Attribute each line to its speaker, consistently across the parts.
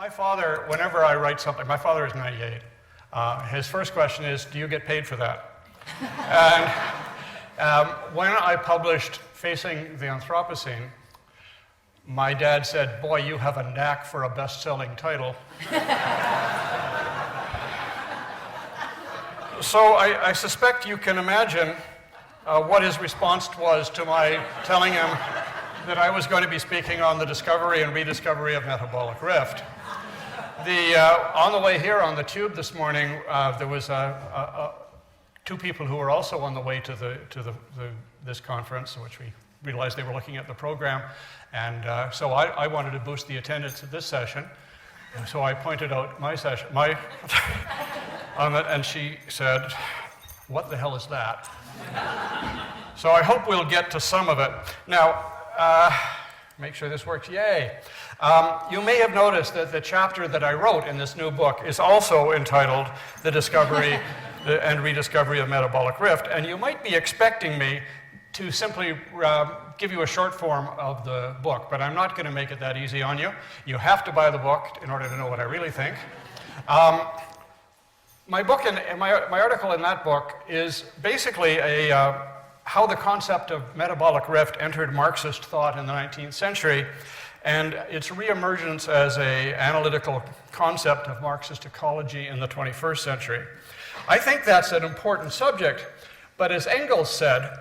Speaker 1: My father, whenever I write something, my father is 98. His first question is, do you get paid for that? And when I published Facing the Anthropocene, my dad said, boy, you have a knack for a best-selling title. So I suspect you can imagine what his response was to my telling him that I was going to be speaking on the discovery and rediscovery of metabolic rift. On the way here on the tube this morning, there was two people who were also on the way to this conference, which we realized they were looking at the program, and so I wanted to boost the attendance at this session, and so I pointed out my session, on it, and she said, "What the hell is that?" So I hope we'll get to some of it. Now, make sure this works. Yay! You may have noticed that the chapter that I wrote in this new book is also entitled The Discovery and Rediscovery of Metabolic Rift, and you might be expecting me to simply give you a short form of the book, but I'm not going to make it that easy on you. You have to buy the book in order to know what I really think. My book and my article in that book is basically how the concept of metabolic rift entered Marxist thought in the 19th century, and its reemergence as an analytical concept of Marxist ecology in the 21st century. I think that's an important subject, but as Angus said,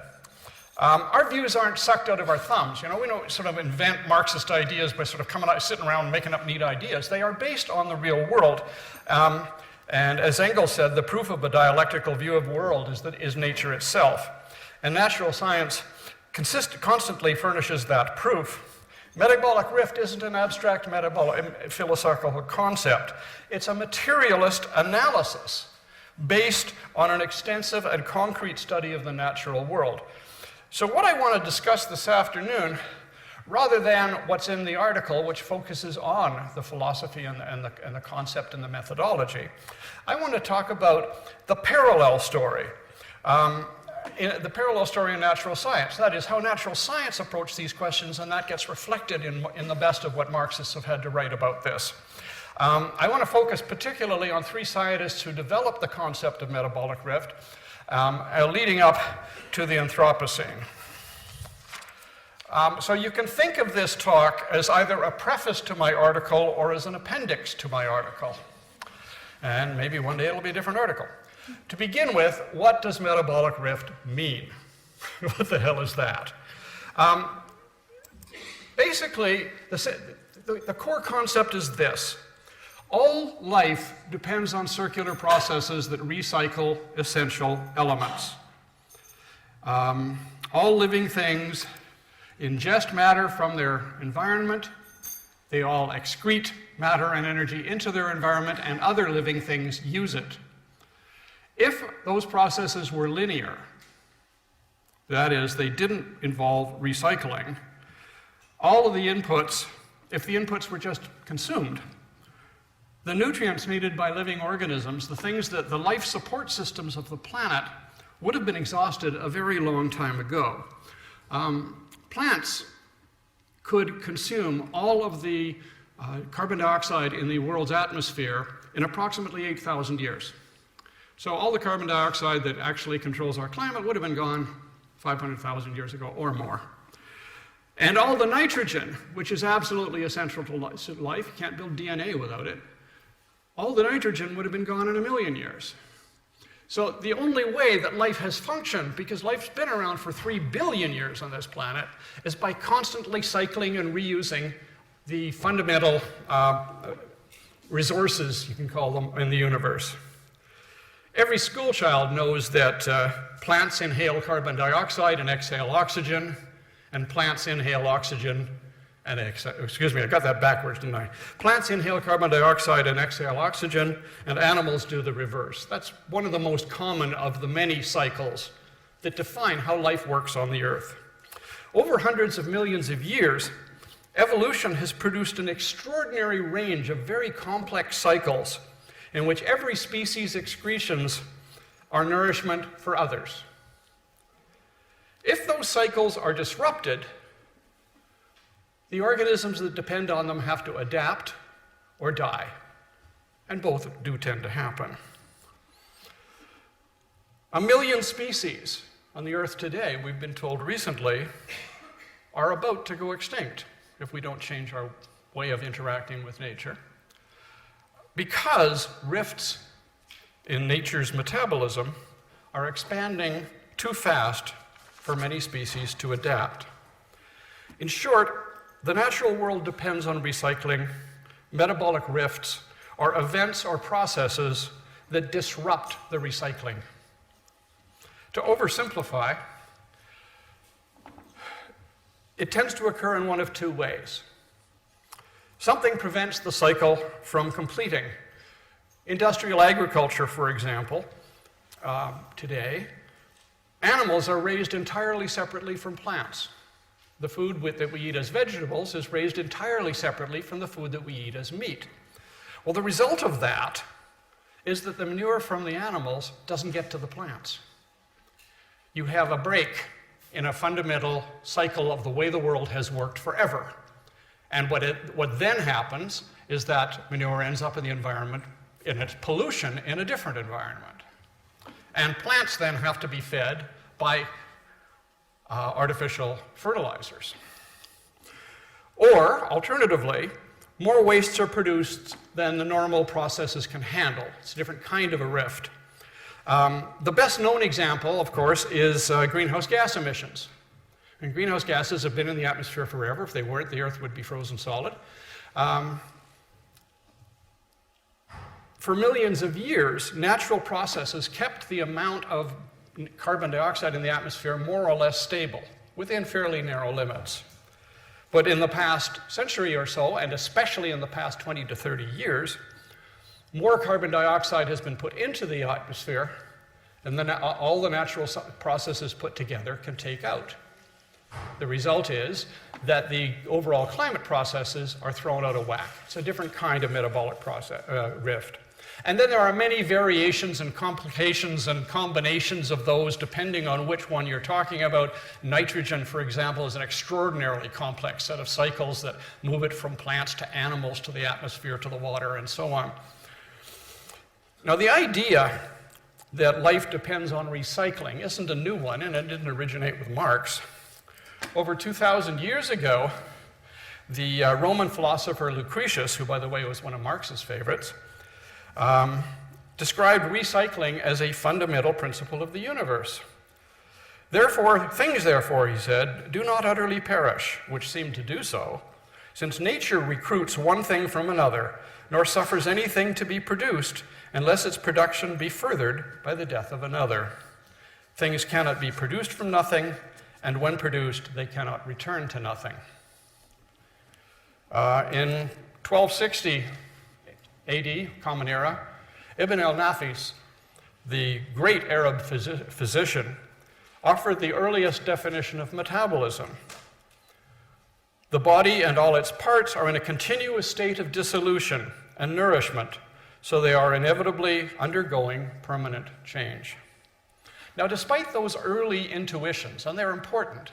Speaker 1: our views aren't sucked out of our thumbs. You know, we don't sort of invent Marxist ideas by sort of coming out, sitting around making up neat ideas. They are based on the real world. And as Angus said, the proof of a dialectical view of the world is nature itself. And natural science constantly furnishes that proof. Metabolic rift isn't an abstract philosophical concept. It's a materialist analysis based on an extensive and concrete study of the natural world. So what I want to discuss this afternoon, rather than what's in the article, which focuses on the philosophy and the concept and the methodology, I want to talk about the parallel story. The parallel story in natural science. That is how natural science approached these questions, and that gets reflected in the best of what Marxists have had to write about this. I want to focus particularly on three scientists who developed the concept of metabolic rift, leading up to the Anthropocene. So you can think of this talk as either a preface to my article or as an appendix to my article. And maybe one day it'll be a different article. To begin with, what does metabolic rift mean? What the hell is that? Basically, the core concept is this. All life depends on circular processes that recycle essential elements. All living things ingest matter from their environment. They all excrete matter and energy into their environment, and other living things use it. If those processes were linear, that is, they didn't involve recycling, all of the inputs, if the inputs were just consumed, the nutrients needed by living organisms, the things that the life support systems of the planet, would have been exhausted a very long time ago. Plants could consume all of the carbon dioxide in the world's atmosphere in approximately 8,000 years. So all the carbon dioxide that actually controls our climate would have been gone 500,000 years ago or more. And all the nitrogen, which is absolutely essential to life, you can't build DNA without it, all the nitrogen would have been gone in 1 million years. So the only way that life has functioned, because life's been around for 3 billion years on this planet, is by constantly cycling and reusing the fundamental resources, you can call them, in the universe. Every school child knows that plants inhale carbon dioxide and exhale oxygen, and plants inhale oxygen and exhale, excuse me, I got that backwards, didn't I? Plants inhale carbon dioxide and exhale oxygen, and animals do the reverse. That's one of the most common of the many cycles that define how life works on the Earth. Over hundreds of millions of years, evolution has produced an extraordinary range of very complex cycles in which every species' excretions are nourishment for others. If those cycles are disrupted, the organisms that depend on them have to adapt or die. And both do tend to happen. 1 million species on the Earth today, we've been told recently, are about to go extinct if we don't change our way of interacting with nature, because rifts in nature's metabolism are expanding too fast for many species to adapt. In short, the natural world depends on recycling. Metabolic rifts are events or processes that disrupt the recycling. To oversimplify, it tends to occur in one of two ways. Something prevents the cycle from completing. Industrial agriculture, for example, today, animals are raised entirely separately from plants. The food that we eat as vegetables is raised entirely separately from the food that we eat as meat. Well, the result of that is that the manure from the animals doesn't get to the plants. You have a break in a fundamental cycle of the way the world has worked forever. And what then happens is that manure ends up in the environment, in its pollution, in a different environment. And plants then have to be fed by artificial fertilizers. Or, alternatively, more wastes are produced than the normal processes can handle. It's a different kind of a rift. The best known example, of course, is greenhouse gas emissions. And greenhouse gases have been in the atmosphere forever. If they weren't, the Earth would be frozen solid. For millions of years, natural processes kept the amount of carbon dioxide in the atmosphere more or less stable, within fairly narrow limits. But in the past century or so, and especially in the past 20 to 30 years, more carbon dioxide has been put into the atmosphere than all the natural processes put together can take out. The result is that the overall climate processes are thrown out of whack. It's a different kind of metabolic rift. And then there are many variations and complications and combinations of those depending on which one you're talking about. Nitrogen, for example, is an extraordinarily complex set of cycles that move it from plants to animals to the atmosphere to the water and so on. Now, the idea that life depends on recycling isn't a new one, and it didn't originate with Marx. Over 2,000 years ago, the Roman philosopher Lucretius, who, by the way, was one of Marx's favorites, described recycling as a fundamental principle of the universe. Things, he said, do not utterly perish, which seem to do so, since nature recruits one thing from another, nor suffers anything to be produced unless its production be furthered by the death of another. Things cannot be produced from nothing, and when produced, they cannot return to nothing. In 1260 AD, Common Era, Ibn al-Nafis, the great Arab physician, offered the earliest definition of metabolism. The body and all its parts are in a continuous state of dissolution and nourishment, so they are inevitably undergoing permanent change. Now, despite those early intuitions, and they're important,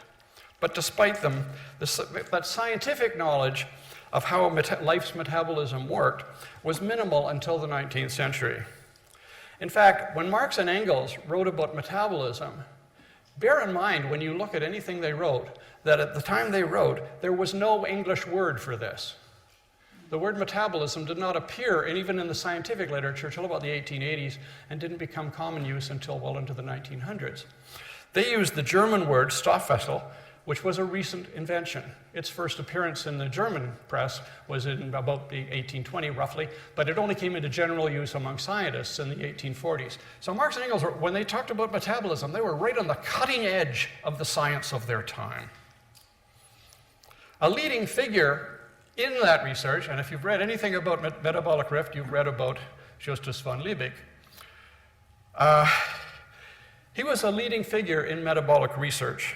Speaker 1: but despite them, that scientific knowledge of how life's metabolism worked was minimal until the 19th century. In fact, when Marx and Angus wrote about metabolism, bear in mind when you look at anything they wrote, that at the time they wrote, there was no English word for this. The word metabolism did not appear, and even in the scientific literature, until about the 1880s, and didn't become common use until well into the 1900s. They used the German word Stoffwechsel, which was a recent invention. Its first appearance in the German press was in about 1820, roughly, but it only came into general use among scientists in the 1840s. So Marx and Engels, when they talked about metabolism, they were right on the cutting edge of the science of their time. A leading figure in that research, and if you've read anything about metabolic rift, you've read about Justus von Liebig. He was a leading figure in metabolic research.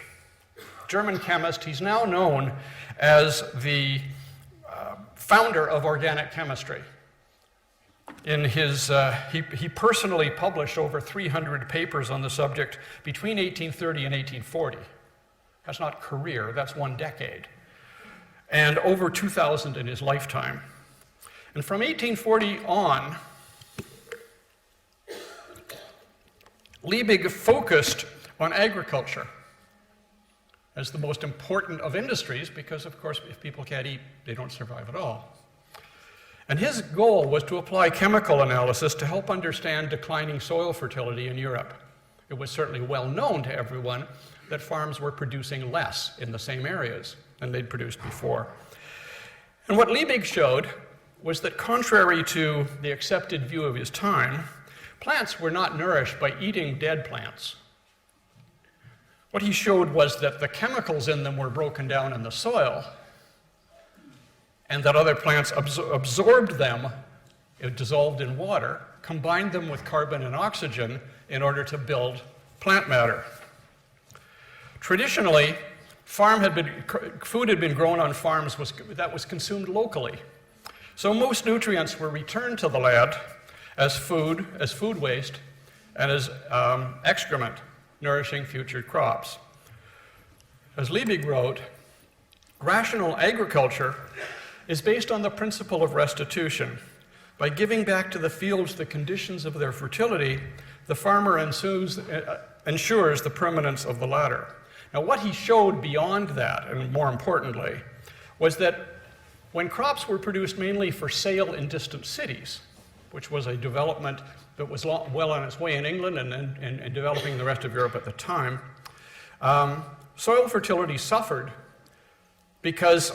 Speaker 1: German chemist, he's now known as the founder of organic chemistry. In his, he personally published over 300 papers on the subject between 1830 and 1840. That's not career, that's one decade. And over 2,000 in his lifetime. And from 1840 on, Liebig focused on agriculture as the most important of industries because, of course, if people can't eat, they don't survive at all. And his goal was to apply chemical analysis to help understand declining soil fertility in Europe. It was certainly well known to everyone that farms were producing less in the same areas than they'd produced before. And what Liebig showed was that contrary to the accepted view of his time, plants were not nourished by eating dead plants. What he showed was that the chemicals in them were broken down in the soil and that other plants absorbed them, dissolved in water, combined them with carbon and oxygen in order to build plant matter. Traditionally, food had been grown on farms that was consumed locally. So most nutrients were returned to the land as food waste, and as excrement, nourishing future crops. As Liebig wrote, rational agriculture is based on the principle of restitution. By giving back to the fields the conditions of their fertility, the farmer ensures the permanence of the latter. Now, what he showed beyond that, and more importantly, was that when crops were produced mainly for sale in distant cities, which was a development that was well on its way in England and developing the rest of Europe at the time, soil fertility suffered because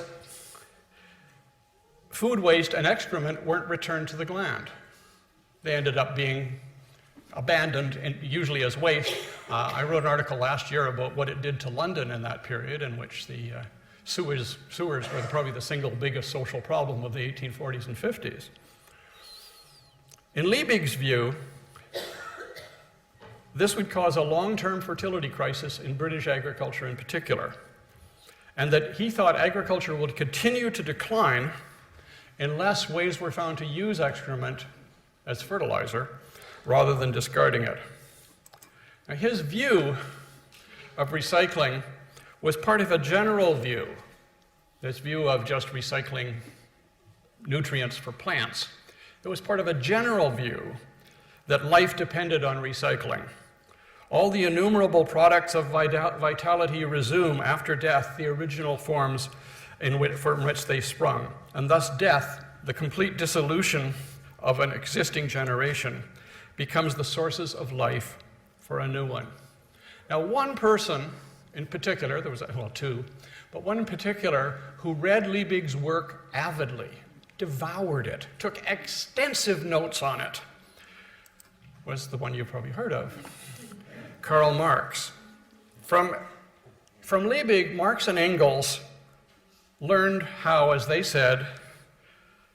Speaker 1: food waste and excrement weren't returned to the land. They ended up being abandoned, usually as waste. I wrote an article last year about what it did to London in that period, in which the sewers were probably the single biggest social problem of the 1840s and 50s. In Liebig's view, this would cause a long-term fertility crisis in British agriculture in particular, and that he thought agriculture would continue to decline unless ways were found to use excrement as fertilizer rather than discarding it. Now, his view of recycling was part of a general view, this view of just recycling nutrients for plants. It was part of a general view that life depended on recycling. All the innumerable products of vitality resume after death the original forms from which they sprung, and thus death, the complete dissolution of an existing generation, becomes the sources of life for a new one. Now, one person in particular, there was, well, two, but one in particular who read Liebig's work avidly, devoured it, took extensive notes on it, was the one you've probably heard of, Karl Marx. From Liebig, Marx and Angus learned how, as they said,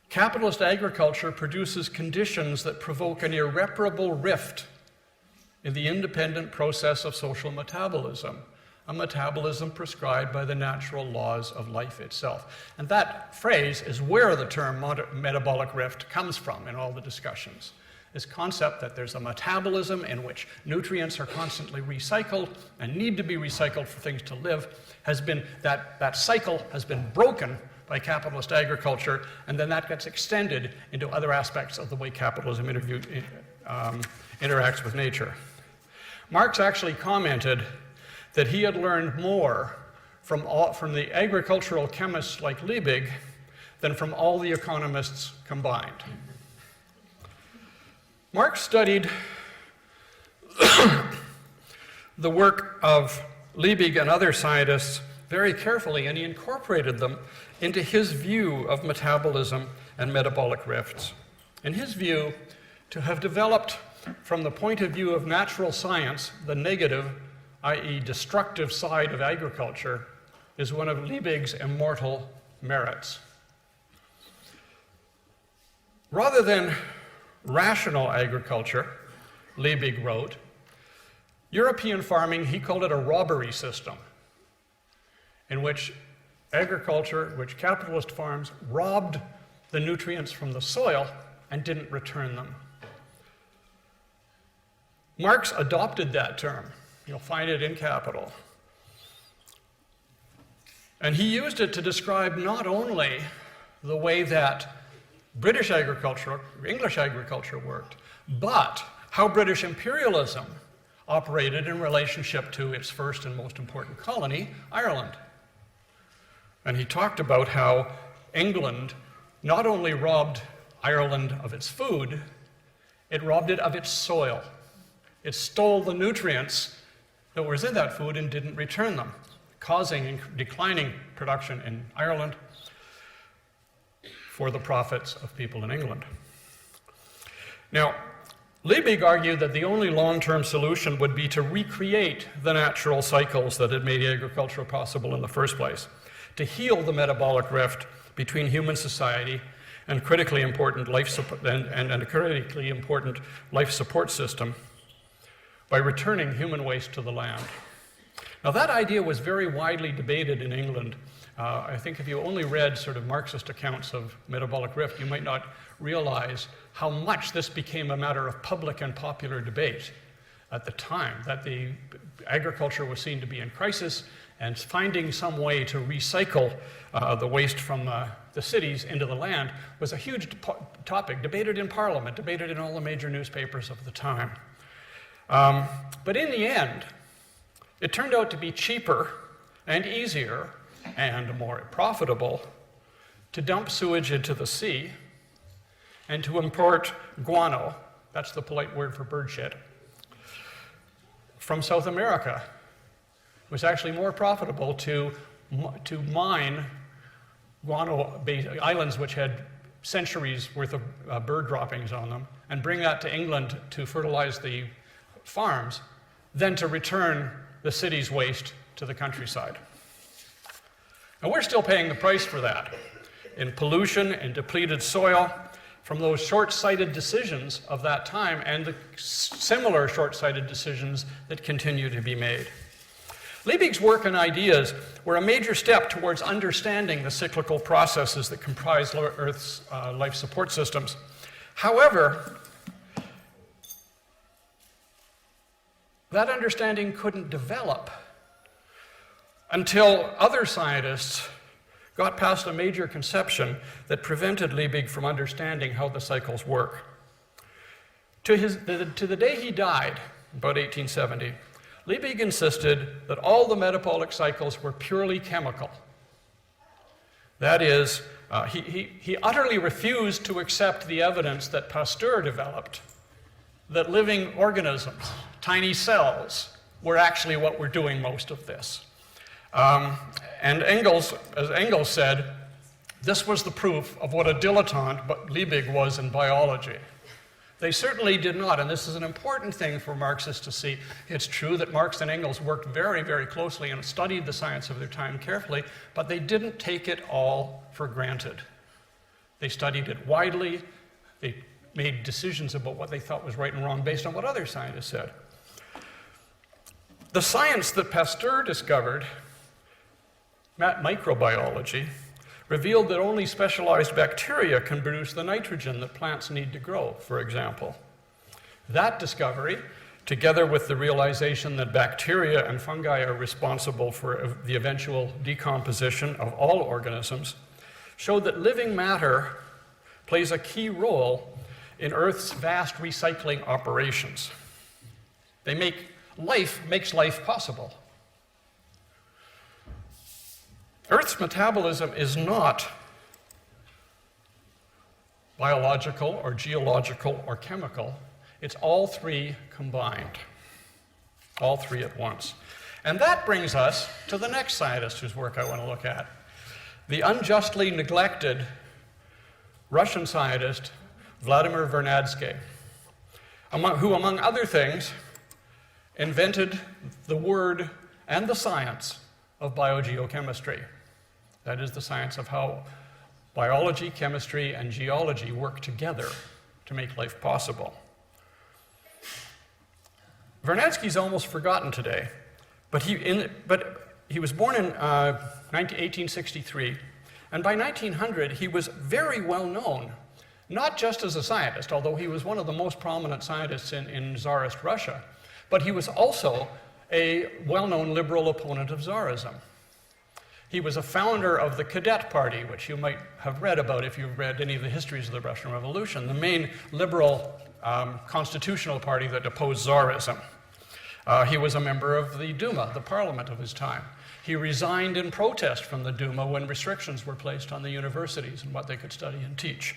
Speaker 1: capitalist agriculture produces conditions that provoke an irreparable rift in the independent process of social metabolism, a metabolism prescribed by the natural laws of life itself. And that phrase is where the term metabolic rift comes from in all the discussions. This concept that there's a metabolism in which nutrients are constantly recycled and need to be recycled for things to live, that cycle has been broken by capitalist agriculture, and then that gets extended into other aspects of the way capitalism interacts with nature. Marx actually commented that he had learned more from the agricultural chemists like Liebig than from all the economists combined. Marx studied the work of Liebig and other scientists very carefully, and he incorporated them into his view of metabolism and metabolic rifts. In his view, to have developed from the point of view of natural science, the negative, i.e. destructive side of agriculture, is one of Liebig's immortal merits. Rather than rational agriculture, Liebig wrote, European farming, he called it a robbery system, in which capitalist farms robbed the nutrients from the soil and didn't return them. Marx adopted that term. You'll find it in Capital. And he used it to describe not only the way that British agriculture, English agriculture worked, but how British imperialism operated in relationship to its first and most important colony, Ireland. And he talked about how England not only robbed Ireland of its food, it robbed it of its soil. It stole the nutrients that was in that food and didn't return them, causing declining production in Ireland for the profits of people in England. Now, Liebig argued that the only long-term solution would be to recreate the natural cycles that had made agriculture possible in the first place, to heal the metabolic rift between human society and critically important life support, and a critically important life support system by returning human waste to the land. Now, that idea was very widely debated in England. I think if you only read sort of Marxist accounts of metabolic rift, you might not realize how much this became a matter of public and popular debate at the time, that the agriculture was seen to be in crisis, and finding some way to recycle the waste from the cities into the land was a huge topic, debated in Parliament, debated in all the major newspapers of the time. But in the end, it turned out to be cheaper and easier and more profitable to dump sewage into the sea and to import guano, that's the polite word for bird shit, from South America. It was actually more profitable to mine guano-based islands which had centuries worth of bird droppings on them and bring that to England to fertilize the farms than to return the city's waste to the countryside. And we're still paying the price for that in pollution and depleted soil from those short-sighted decisions of that time and the similar short-sighted decisions that continue to be made. Liebig's work and ideas were a major step towards understanding the cyclical processes that comprise Earth's life support systems. However, that understanding couldn't develop until other scientists got past a major conception that prevented Liebig from understanding how the cycles work. To the day he died, about 1870, Liebig insisted that all the metabolic cycles were purely chemical. That is, he utterly refused to accept the evidence that Pasteur developed, that living organisms, tiny cells, were actually what were doing most of this. And Angus, as Angus said, this was the proof of what a dilettante Liebig was in biology. They certainly did not, and this is an important thing for Marxists to see. It's true that Marx and Engels worked very, very closely and studied the science of their time carefully, but they didn't take it all for granted. They studied it widely. They made decisions about what they thought was right and wrong based on what other scientists said. The science that Pasteur discovered, microbiology, revealed that only specialized bacteria can produce the nitrogen that plants need to grow, for example. That discovery, together with the realization that bacteria and fungi are responsible for the eventual decomposition of all organisms, showed that living matter plays a key role in Earth's vast recycling operations. Makes life possible. Earth's metabolism is not biological or geological or chemical. It's all three combined, all three at once. And that brings us to the next scientist whose work I want to look at, the unjustly neglected Russian scientist Vladimir Vernadsky, who, among other things, invented the word and the science of biogeochemistry. That is the science of how biology, chemistry, and geology work together to make life possible. Vernadsky's almost forgotten today, but he was born in 1863, and by 1900 he was very well known, not just as a scientist, although he was one of the most prominent scientists in Tsarist Russia, but he was also a well-known liberal opponent of Tsarism. He was a founder of the Cadet Party, which you might have read about if you've read any of the histories of the Russian Revolution, the main liberal constitutional party that opposed Tsarism. He was a member of the Duma, the parliament of his time. He resigned in protest from the Duma when restrictions were placed on the universities and what they could study and teach.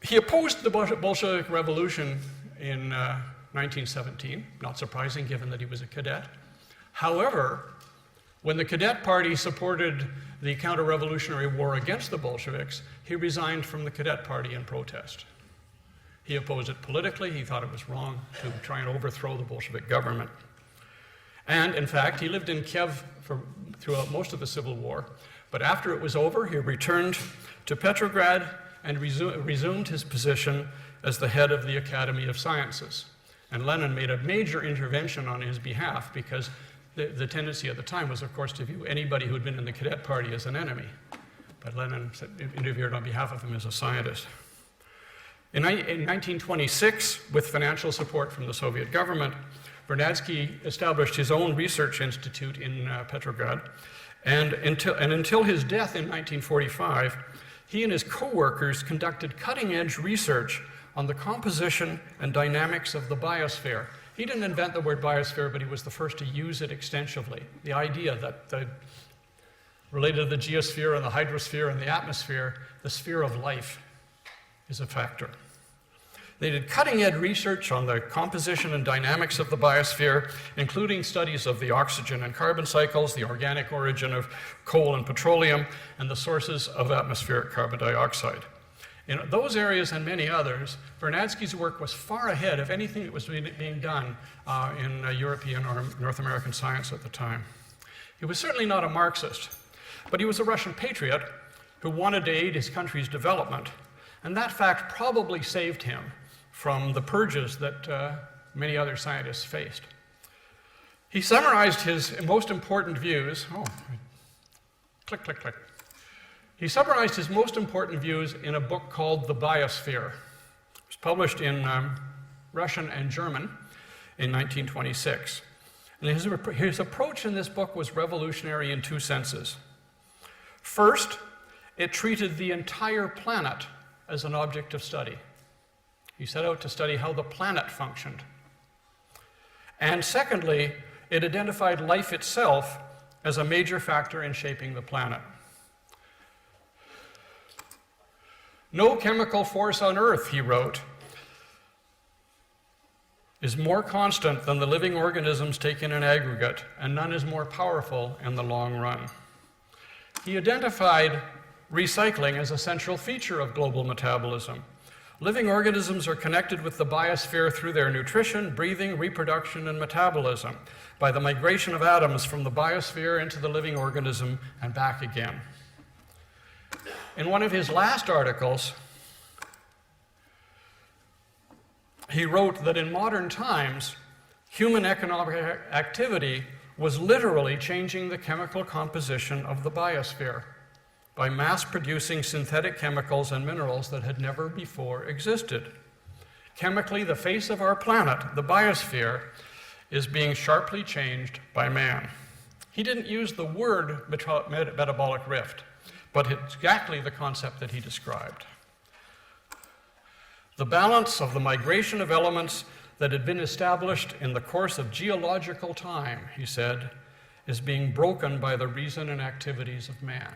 Speaker 1: He opposed the Bolshevik Revolution in 1917, not surprising given that he was a cadet. However, when the Cadet Party supported the counter-revolutionary war against the Bolsheviks, he resigned from the Cadet Party in protest. He opposed it politically. He thought it was wrong to try and overthrow the Bolshevik government. And, in fact, he lived in Kiev throughout most of the Civil War. But after it was over, he returned to Petrograd and resumed his position as the head of the Academy of Sciences. And Lenin made a major intervention on his behalf because the tendency at the time was, of course, to view anybody who had been in the Cadet Party as an enemy. But Lenin interfered on behalf of him as a scientist. In 1926, with financial support from the Soviet government, Vernadsky established his own research institute in Petrograd. And until his death in 1945, he and his co-workers conducted cutting-edge research on the composition and dynamics of the biosphere. He didn't invent the word biosphere, but he was the first to use it extensively. The idea that related to the geosphere and the hydrosphere and the atmosphere, the sphere of life is a factor. They did cutting-edge research on the composition and dynamics of the biosphere, including studies of the oxygen and carbon cycles, the organic origin of coal and petroleum, and the sources of atmospheric carbon dioxide. In those areas and many others, Vernadsky's work was far ahead of anything that was being done in European or North American science at the time. He was certainly not a Marxist, but he was a Russian patriot who wanted to aid his country's development, and that fact probably saved him from the purges that many other scientists faced. He summarized his most important views. Click, click, click. He summarized his most important views in a book called The Biosphere. It was published in Russian and German in 1926. And his approach in this book was revolutionary in two senses. First, it treated the entire planet as an object of study. He set out to study how the planet functioned. And secondly, it identified life itself as a major factor in shaping the planet. No chemical force on Earth, he wrote, is more constant than the living organisms taken in aggregate, and none is more powerful in the long run. He identified recycling as a central feature of global metabolism. Living organisms are connected with the biosphere through their nutrition, breathing, reproduction, and metabolism, by the migration of atoms from the biosphere into the living organism and back again. In one of his last articles, he wrote that in modern times, human economic activity was literally changing the chemical composition of the biosphere by mass-producing synthetic chemicals and minerals that had never before existed. Chemically, the face of our planet, the biosphere, is being sharply changed by man. He didn't use the word metabolic rift, but exactly the concept that he described. The balance of the migration of elements that had been established in the course of geological time, he said, is being broken by the reason and activities of man.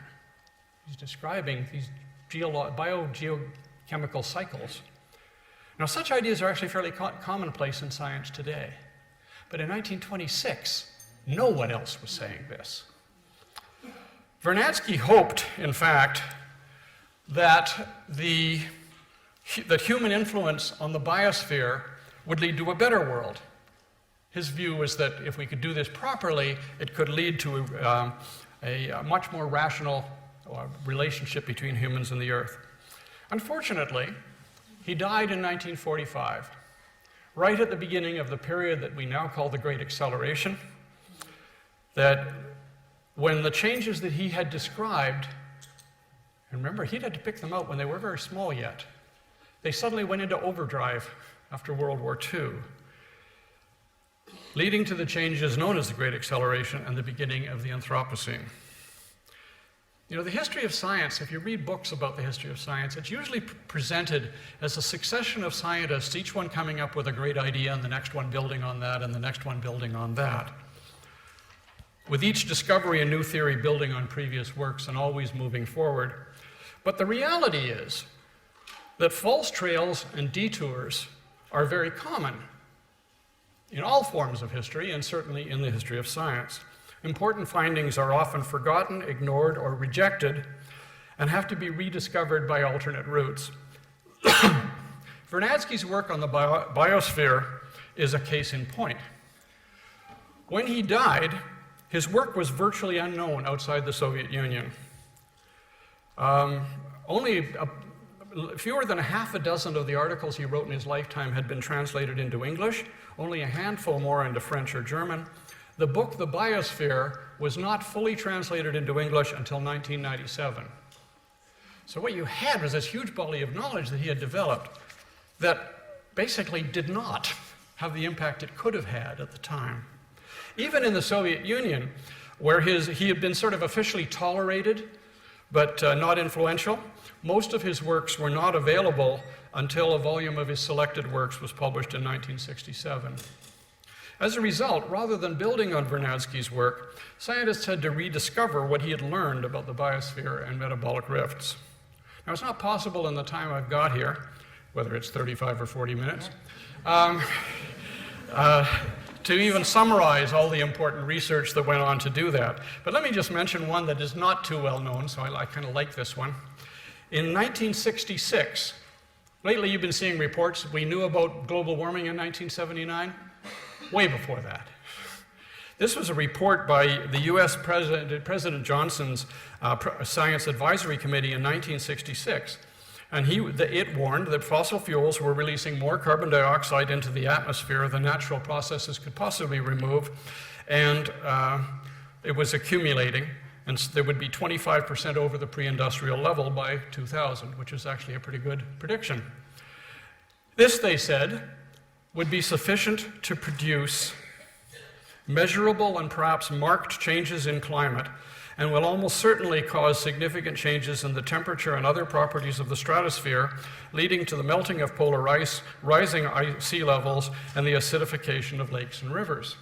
Speaker 1: He's describing these biogeochemical cycles. Now, such ideas are actually fairly commonplace in science today. But in 1926, no one else was saying this. Vernadsky hoped, in fact, that human influence on the biosphere would lead to a better world. His view was that if we could do this properly, it could lead to a much more rational relationship between humans and the Earth. Unfortunately, he died in 1945, right at the beginning of the period that we now call the Great Acceleration, that when the changes that he had described, and remember, he'd had to pick them out when they were very small yet, they suddenly went into overdrive after World War II. leading to the changes known as the Great Acceleration and the beginning of the Anthropocene. You know, the history of science, if you read books about the history of science, it's usually presented as a succession of scientists, each one coming up with a great idea and the next one building on that and the next one building on that, with each discovery and new theory building on previous works and always moving forward. But the reality is that false trails and detours are very common in all forms of history, and certainly in the history of science. Important findings are often forgotten, ignored, or rejected, and have to be rediscovered by alternate routes. Vernadsky's work on the biosphere is a case in point. When he died, his work was virtually unknown outside the Soviet Union. Fewer than a half a dozen of the articles he wrote in his lifetime had been translated into English, only a handful more into French or German. The book, The Biosphere, was not fully translated into English until 1997. So what you had was this huge body of knowledge that he had developed that basically did not have the impact it could have had at the time. Even in the Soviet Union, where he had been sort of officially tolerated, but not influential, most of his works were not available until a volume of his selected works was published in 1967. As a result, rather than building on Vernadsky's work, scientists had to rediscover what he had learned about the biosphere and metabolic rifts. Now, it's not possible in the time I've got here, whether it's 35 or 40 minutes, to even summarize all the important research that went on to do that. But let me just mention one that is not too well known, so I kind of like this one. In 1966, lately you've been seeing reports, we knew about global warming in 1979, way before that. This was a report by the US President Johnson's Science Advisory Committee in 1966. And it warned that fossil fuels were releasing more carbon dioxide into the atmosphere than natural processes could possibly remove, and it was accumulating, and there would be 25% over the pre-industrial level by 2000, which is actually a pretty good prediction. This, they said, would be sufficient to produce measurable and perhaps marked changes in climate, and will almost certainly cause significant changes in the temperature and other properties of the stratosphere, leading to the melting of polar ice, rising sea levels, and the acidification of lakes and rivers.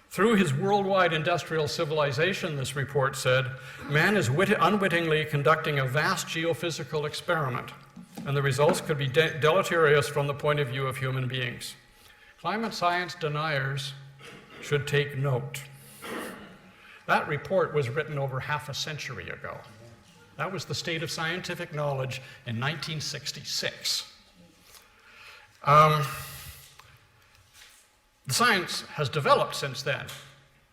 Speaker 1: Through his worldwide industrial civilization, this report said, man is unwittingly conducting a vast geophysical experiment, and the results could be deleterious from the point of view of human beings. Climate science deniers should take note. That report was written over half a century ago. That was the state of scientific knowledge in 1966. The science has developed since then.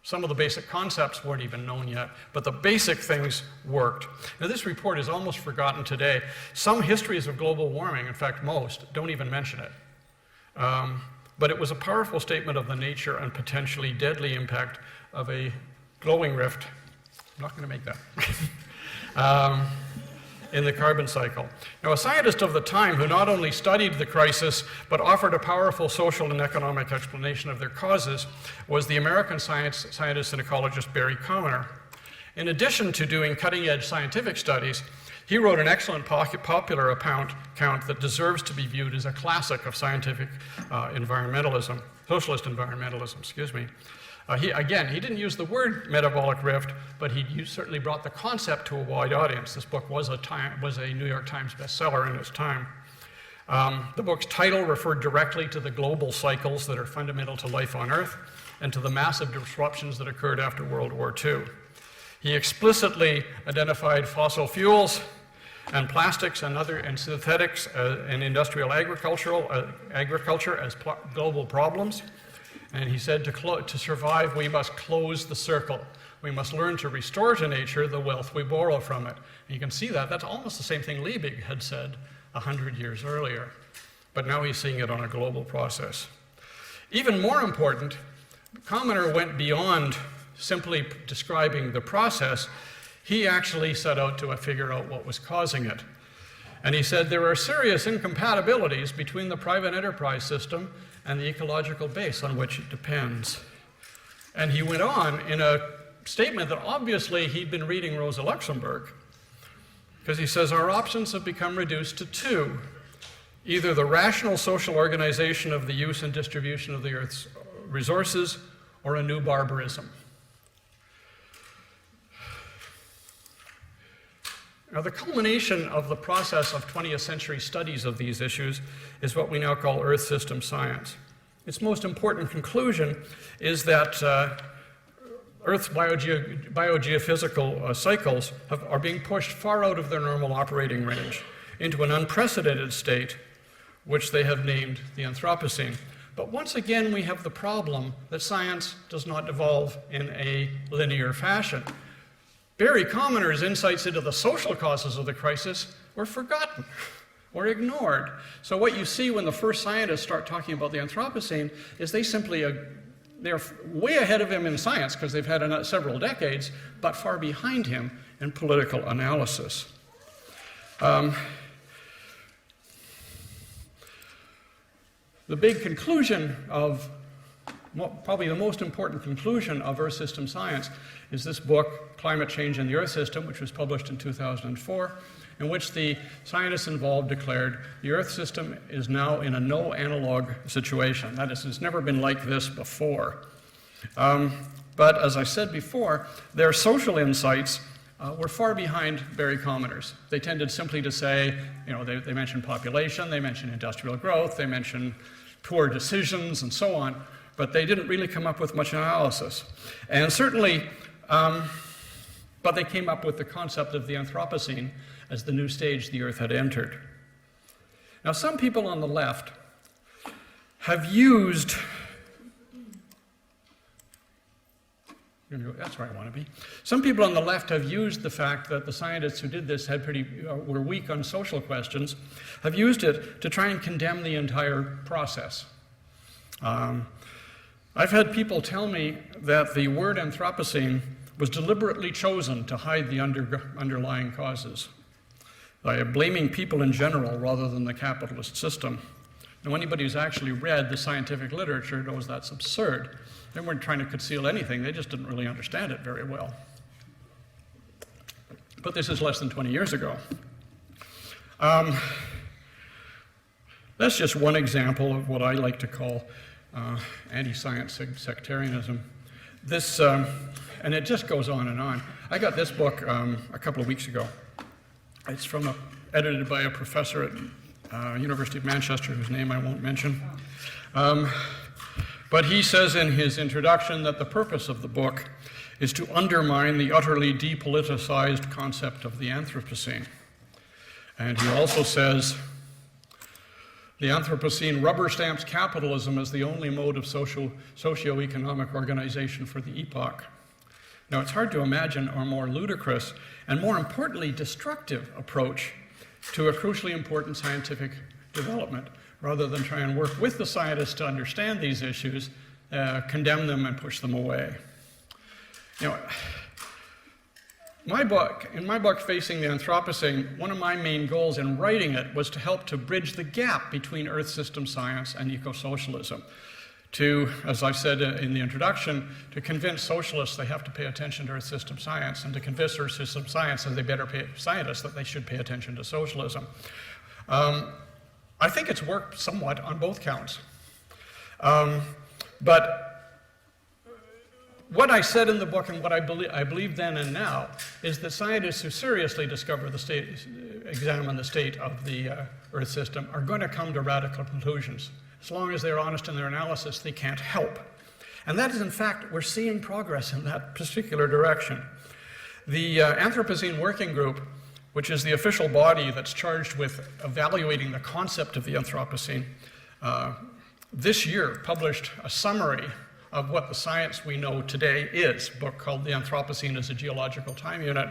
Speaker 1: Some of the basic concepts weren't even known yet, but the basic things worked. Now, this report is almost forgotten today. Some histories of global warming, in fact most, don't even mention it. But it was a powerful statement of the nature and potentially deadly impact of a glowing rift. I'm not going to make that. In the carbon cycle. Now, a scientist of the time who not only studied the crisis, but offered a powerful social and economic explanation of their causes was the American scientist and ecologist Barry Commoner. In addition to doing cutting-edge scientific studies, he wrote an excellent popular account that deserves to be viewed as a classic of scientific environmentalism, socialist environmentalism, excuse me. He didn't use the word metabolic rift, but he certainly brought the concept to a wide audience. This book was a New York Times bestseller in its time. The book's title referred directly to the global cycles that are fundamental to life on Earth and to the massive disruptions that occurred after World War II. He explicitly identified fossil fuels and plastics and synthetics and industrial agriculture as global problems. And he said to survive, we must close the circle. We must learn to restore to nature the wealth we borrow from it. And you can see that. That's almost the same thing Liebig had said 100 years earlier. But now he's seeing it on a global process. Even more important, Commoner went beyond simply describing the process. He actually set out to figure out what was causing it. And he said there are serious incompatibilities between the private enterprise system and the ecological base on which it depends. And he went on in a statement that obviously he'd been reading Rosa Luxemburg, because he says our options have become reduced to two: either the rational social organization of the use and distribution of the Earth's resources, or a new barbarism. Now, the culmination of the process of 20th century studies of these issues is what we now call Earth system science. Its most important conclusion is that Earth's biogeophysical cycles are being pushed far out of their normal operating range into an unprecedented state, which they have named the Anthropocene. But once again, we have the problem that science does not evolve in a linear fashion. Barry Commoner's insights into the social causes of the crisis were forgotten or ignored. So what you see when the first scientists start talking about the Anthropocene is they simply, they're way ahead of him in science because they've had several decades, but far behind him in political analysis. The big conclusion of, probably the most important conclusion of Earth system science is this book, Climate Change in the Earth System, which was published in 2004, in which the scientists involved declared the Earth system is now in a no analog situation. That is, it's never been like this before. But as I said before, their social insights were far behind Barry Commoner's. They tended simply to say, you know, they mentioned population, they mentioned industrial growth, they mentioned poor decisions and so on, but they didn't really come up with much analysis. And certainly, but they came up with the concept of the Anthropocene as the new stage the Earth had entered. Now, some people on the left have used, that's where I want to be. Some people on the left have used the fact that the scientists who did this were weak on social questions, have used it to try and condemn the entire process. I've had people tell me that the word Anthropocene was deliberately chosen to hide the underlying causes, by blaming people in general rather than the capitalist system. Now, anybody who's actually read the scientific literature knows that's absurd. They weren't trying to conceal anything, they just didn't really understand it very well. But this is less than 20 years ago. That's just one example of what I like to call anti-science sectarianism. This, and it just goes on and on. I got this book a couple of weeks ago. It's edited by a professor at University of Manchester, whose name I won't mention. But he says in his introduction that the purpose of the book is to undermine the utterly depoliticized concept of the Anthropocene. And he also says, the Anthropocene rubber stamps capitalism as the only mode of socio-economic organization for the epoch. Now, it's hard to imagine a more ludicrous and, more importantly, destructive approach to a crucially important scientific development, rather than try and work with the scientists to understand these issues, condemn them and push them away. You know, in my book, Facing the Anthropocene, one of my main goals in writing it was to help to bridge the gap between Earth system science and eco-socialism. To, as I said in the introduction, to convince socialists they have to pay attention to Earth system science, and to convince Earth system science that they better pay scientists that they should pay attention to socialism. I think it's worked somewhat on both counts. But what I said in the book and what I believe then and now is that scientists who seriously examine the state of the Earth system are going to come to radical conclusions. As long as they're honest in their analysis, they can't help. And that is, in fact, we're seeing progress in that particular direction. The Anthropocene Working Group, which is the official body that's charged with evaluating the concept of the Anthropocene, this year published a summary of what the science we know today is, a book called The Anthropocene as a Geological Time Unit.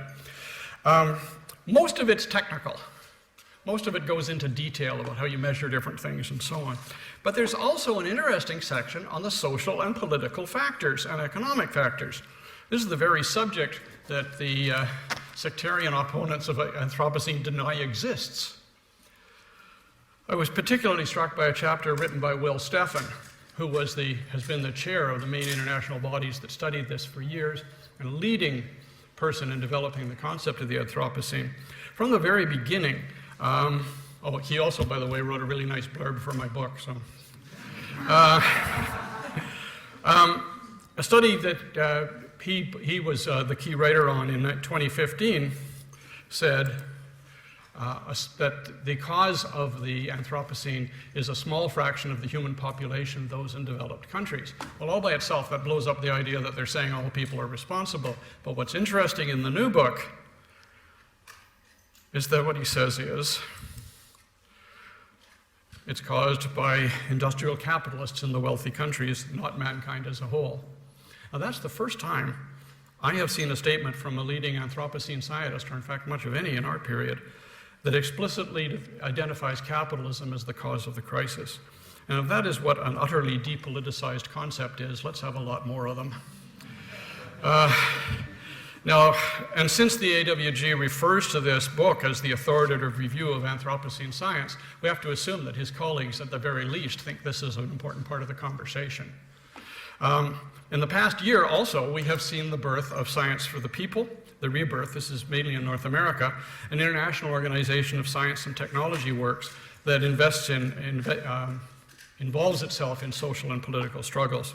Speaker 1: Most of it's technical. Most of it goes into detail about how you measure different things and so on. But there's also an interesting section on the social and political factors and economic factors. This is the very subject that the sectarian opponents of Anthropocene deny exists. I was particularly struck by a chapter written by Will Steffen, who has been the chair of the main international bodies that studied this for years, and a leading person in developing the concept of the Anthropocene. From the very beginning, he also, by the way, wrote a really nice blurb for my book. So, a study that he was the key writer on in 2015 said that the cause of the Anthropocene is a small fraction of the human population, those in developed countries. Well, all by itself, that blows up the idea that they're saying all people are responsible. But what's interesting in the new book is that what he says is, it's caused by industrial capitalists in the wealthy countries, not mankind as a whole. Now, that's the first time I have seen a statement from a leading Anthropocene scientist, or in fact much of any in our period, that explicitly identifies capitalism as the cause of the crisis. And if that is what an utterly depoliticized concept is, let's have a lot more of them. Now, and since the AWG refers to this book as the authoritative review of Anthropocene science, we have to assume that his colleagues, at the very least, think this is an important part of the conversation. In the past year, also, we have seen the birth of Science for the People, the Rebirth. This is mainly in North America, an international organization of science and technology works that involves itself in social and political struggles.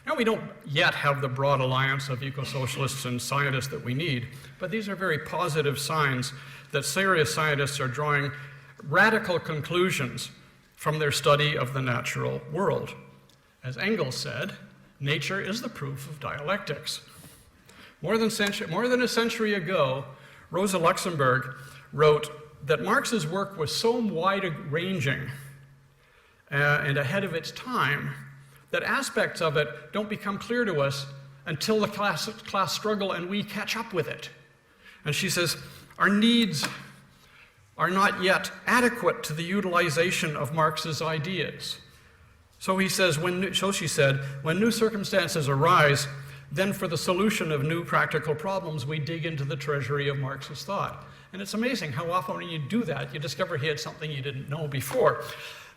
Speaker 1: Now, we don't yet have the broad alliance of eco-socialists and scientists that we need, but these are very positive signs that serious scientists are drawing radical conclusions from their study of the natural world. As Angus said, nature is the proof of dialectics. More than a century ago, Rosa Luxemburg wrote that Marx's work was so wide-ranging and ahead of its time that aspects of it don't become clear to us until the class struggle and we catch up with it. And she says, our needs are not yet adequate to the utilization of Marx's ideas. So he says, she said, when new circumstances arise, then for the solution of new practical problems, we dig into the treasury of Marx's thought. And it's amazing how often when you do that, you discover he had something you didn't know before.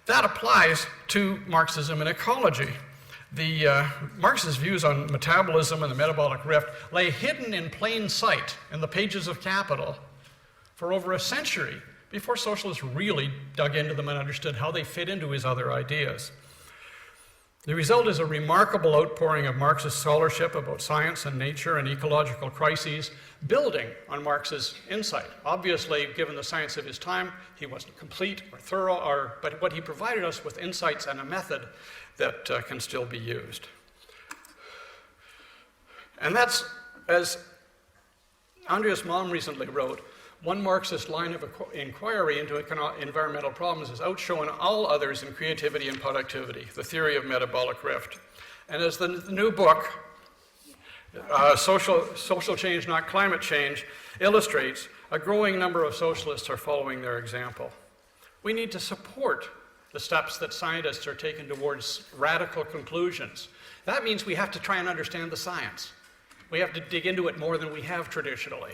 Speaker 1: That applies to Marxism and ecology. Marx's views on metabolism and the metabolic rift lay hidden in plain sight in the pages of Capital for over a century before socialists really dug into them and understood how they fit into his other ideas. The result is a remarkable outpouring of Marxist scholarship about science and nature and ecological crises, building on Marx's insight. Obviously, given the science of his time, he wasn't complete or thorough, but what he provided us with insights and a method that can still be used. And that's, as Andreas Malm recently wrote, one Marxist line of inquiry into environmental problems is outshowing all others in creativity and productivity, the theory of metabolic rift. And as the new book, Social Change, Not Climate Change, illustrates, a growing number of socialists are following their example. We need to support the steps that scientists are taking towards radical conclusions. That means we have to try and understand the science. We have to dig into it more than we have traditionally.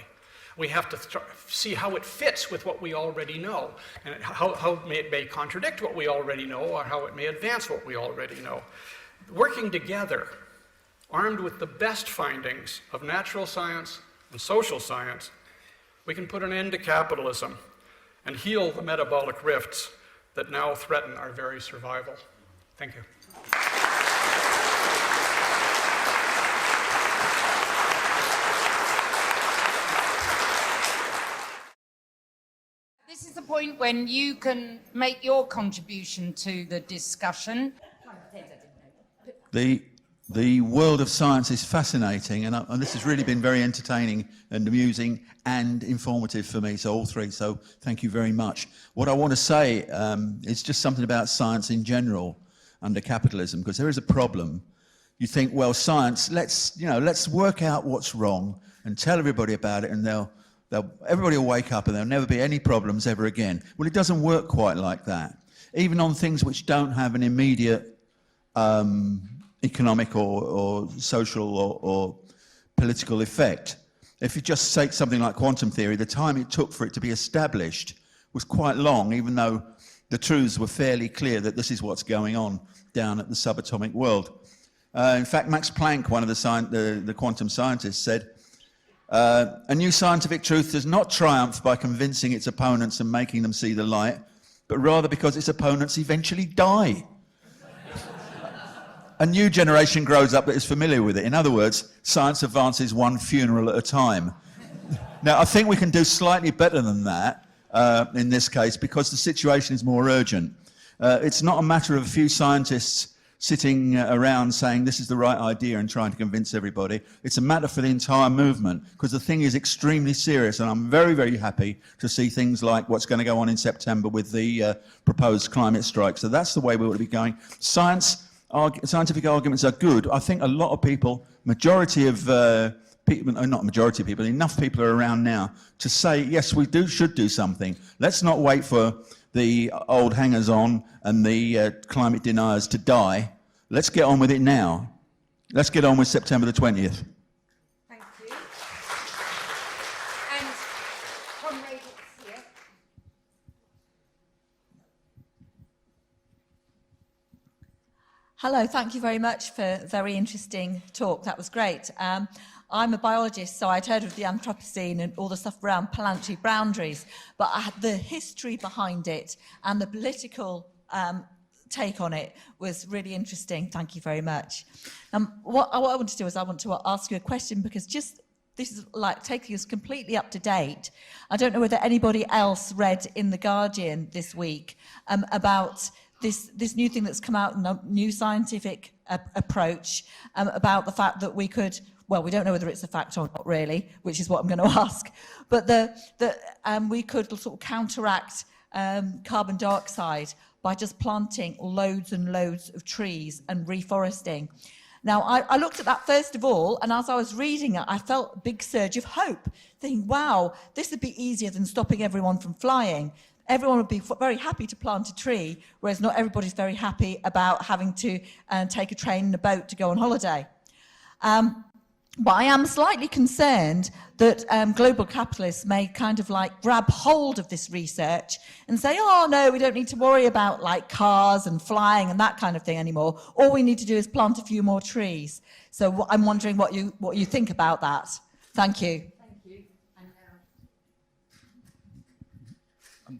Speaker 1: We have to see how it fits with what we already know, and how it may contradict what we already know, or how it may advance what we already know. Working together, armed with the best findings of natural science and social science, we can put an end to capitalism and heal the metabolic rifts that now threaten our very survival. Thank you.
Speaker 2: This is the point when you can make your contribution to the discussion.
Speaker 3: The world of science is fascinating, and this has really been very entertaining and amusing and informative for me, so all three, so thank you very much. What I want to say is just something about science in general under capitalism, because there is a problem. You think, well, science, let's work out what's wrong and tell everybody about it, and everybody will wake up and there'll never be any problems ever again. Well, it doesn't work quite like that. Even on things which don't have an immediate economic or social or political effect. If you just take something like quantum theory, the time it took for it to be established was quite long, even though the truths were fairly clear that this is what's going on down at the subatomic world. In fact, Max Planck, one of the quantum scientists, said, a new scientific truth does not triumph by convincing its opponents and making them see the light, but rather because its opponents eventually die. A new generation grows up that is familiar with it. In other words, science advances one funeral at a time. Now, I think we can do slightly better than that in this case because the situation is more urgent. It's not a matter of a few scientists sitting around saying this is the right idea and trying to convince everybody. It's a matter for the entire movement because the thing is extremely serious, and I'm very, very happy to see things like what's going to go on in September with the proposed climate strike. So that's the way we ought to be going. Scientific arguments are good. I think a lot of people, majority of people, not majority of people, enough people are around now to say, yes, we should do something. Let's not wait for the old hangers-on and the climate deniers to die. Let's get on with it now. Let's get on with September the 20th.
Speaker 2: Thank you. And comrade here.
Speaker 4: Hello, thank you very much for a very interesting talk. That was great. I'm a biologist, so I'd heard of the Anthropocene and all the stuff around planetary boundaries, but the history behind it and the political take on it was really interesting. Thank you very much. What I want to do is I want to ask you a question because this is like taking us completely up to date. I don't know whether anybody else read in The Guardian this week about this new thing that's come out, a new scientific approach about the fact that we could, well, we don't know whether it's a fact or not really, which is what I'm going to ask, but we could sort of counteract carbon dioxide by just planting loads and loads of trees and reforesting. Now, I looked at that first of all, and as I was reading it, I felt a big surge of hope, thinking, wow, this would be easier than stopping everyone from flying. Everyone would be very happy to plant a tree, whereas not everybody's very happy about having to take a train and a boat to go on holiday. But I am slightly concerned that global capitalists may kind of like grab hold of this research and say, oh, no, we don't need to worry about like cars and flying and that kind of thing anymore. All we need to do is plant a few more trees. So I'm wondering what you think about that. Thank you.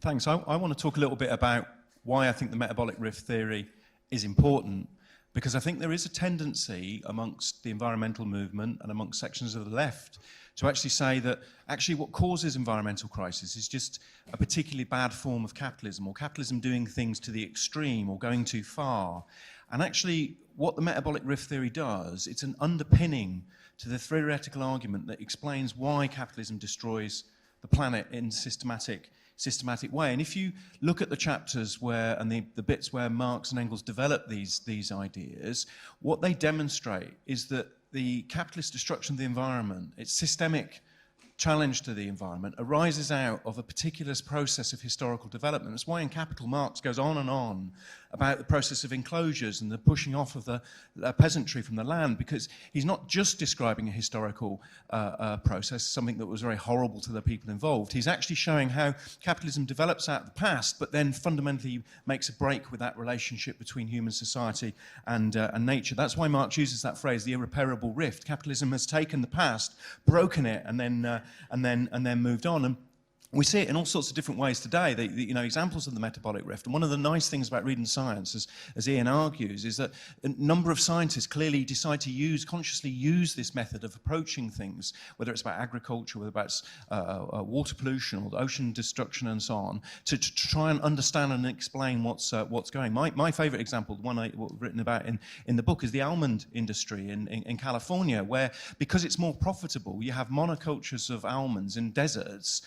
Speaker 5: Thanks. I want to talk a little bit about why I think the metabolic rift theory is important, because I think there is a tendency amongst the environmental movement and amongst sections of the left to actually say that actually what causes environmental crisis is just a particularly bad form of capitalism, or capitalism doing things to the extreme or going too far. And actually what the metabolic rift theory does, it's an underpinning to the theoretical argument that explains why capitalism destroys the planet in systematic way. And if you look at the chapters and the bits where Marx and Engels develop these ideas, what they demonstrate is that the capitalist destruction of the environment, its systemic challenge to the environment, arises out of a particular process of historical development. That's why in Capital Marx goes on and on about the process of enclosures and the pushing off of the peasantry from the land, because he's not just describing a historical process, something that was very horrible to the people involved. He's actually showing how capitalism develops out of the past, but then fundamentally makes a break with that relationship between human society and nature. That's why Marx uses that phrase, the irreparable rift. Capitalism has taken the past, broken it, and then moved on. And we see it in all sorts of different ways today, examples of the metabolic rift. And one of the nice things about reading science, as Ian argues, is that a number of scientists clearly decide to consciously use this method of approaching things, whether it's about agriculture, whether it's about water pollution or ocean destruction and so on, to try and understand and explain what's going. My favourite example, the one I've written about in the book, is the almond industry in California, where because it's more profitable, you have monocultures of almonds in deserts,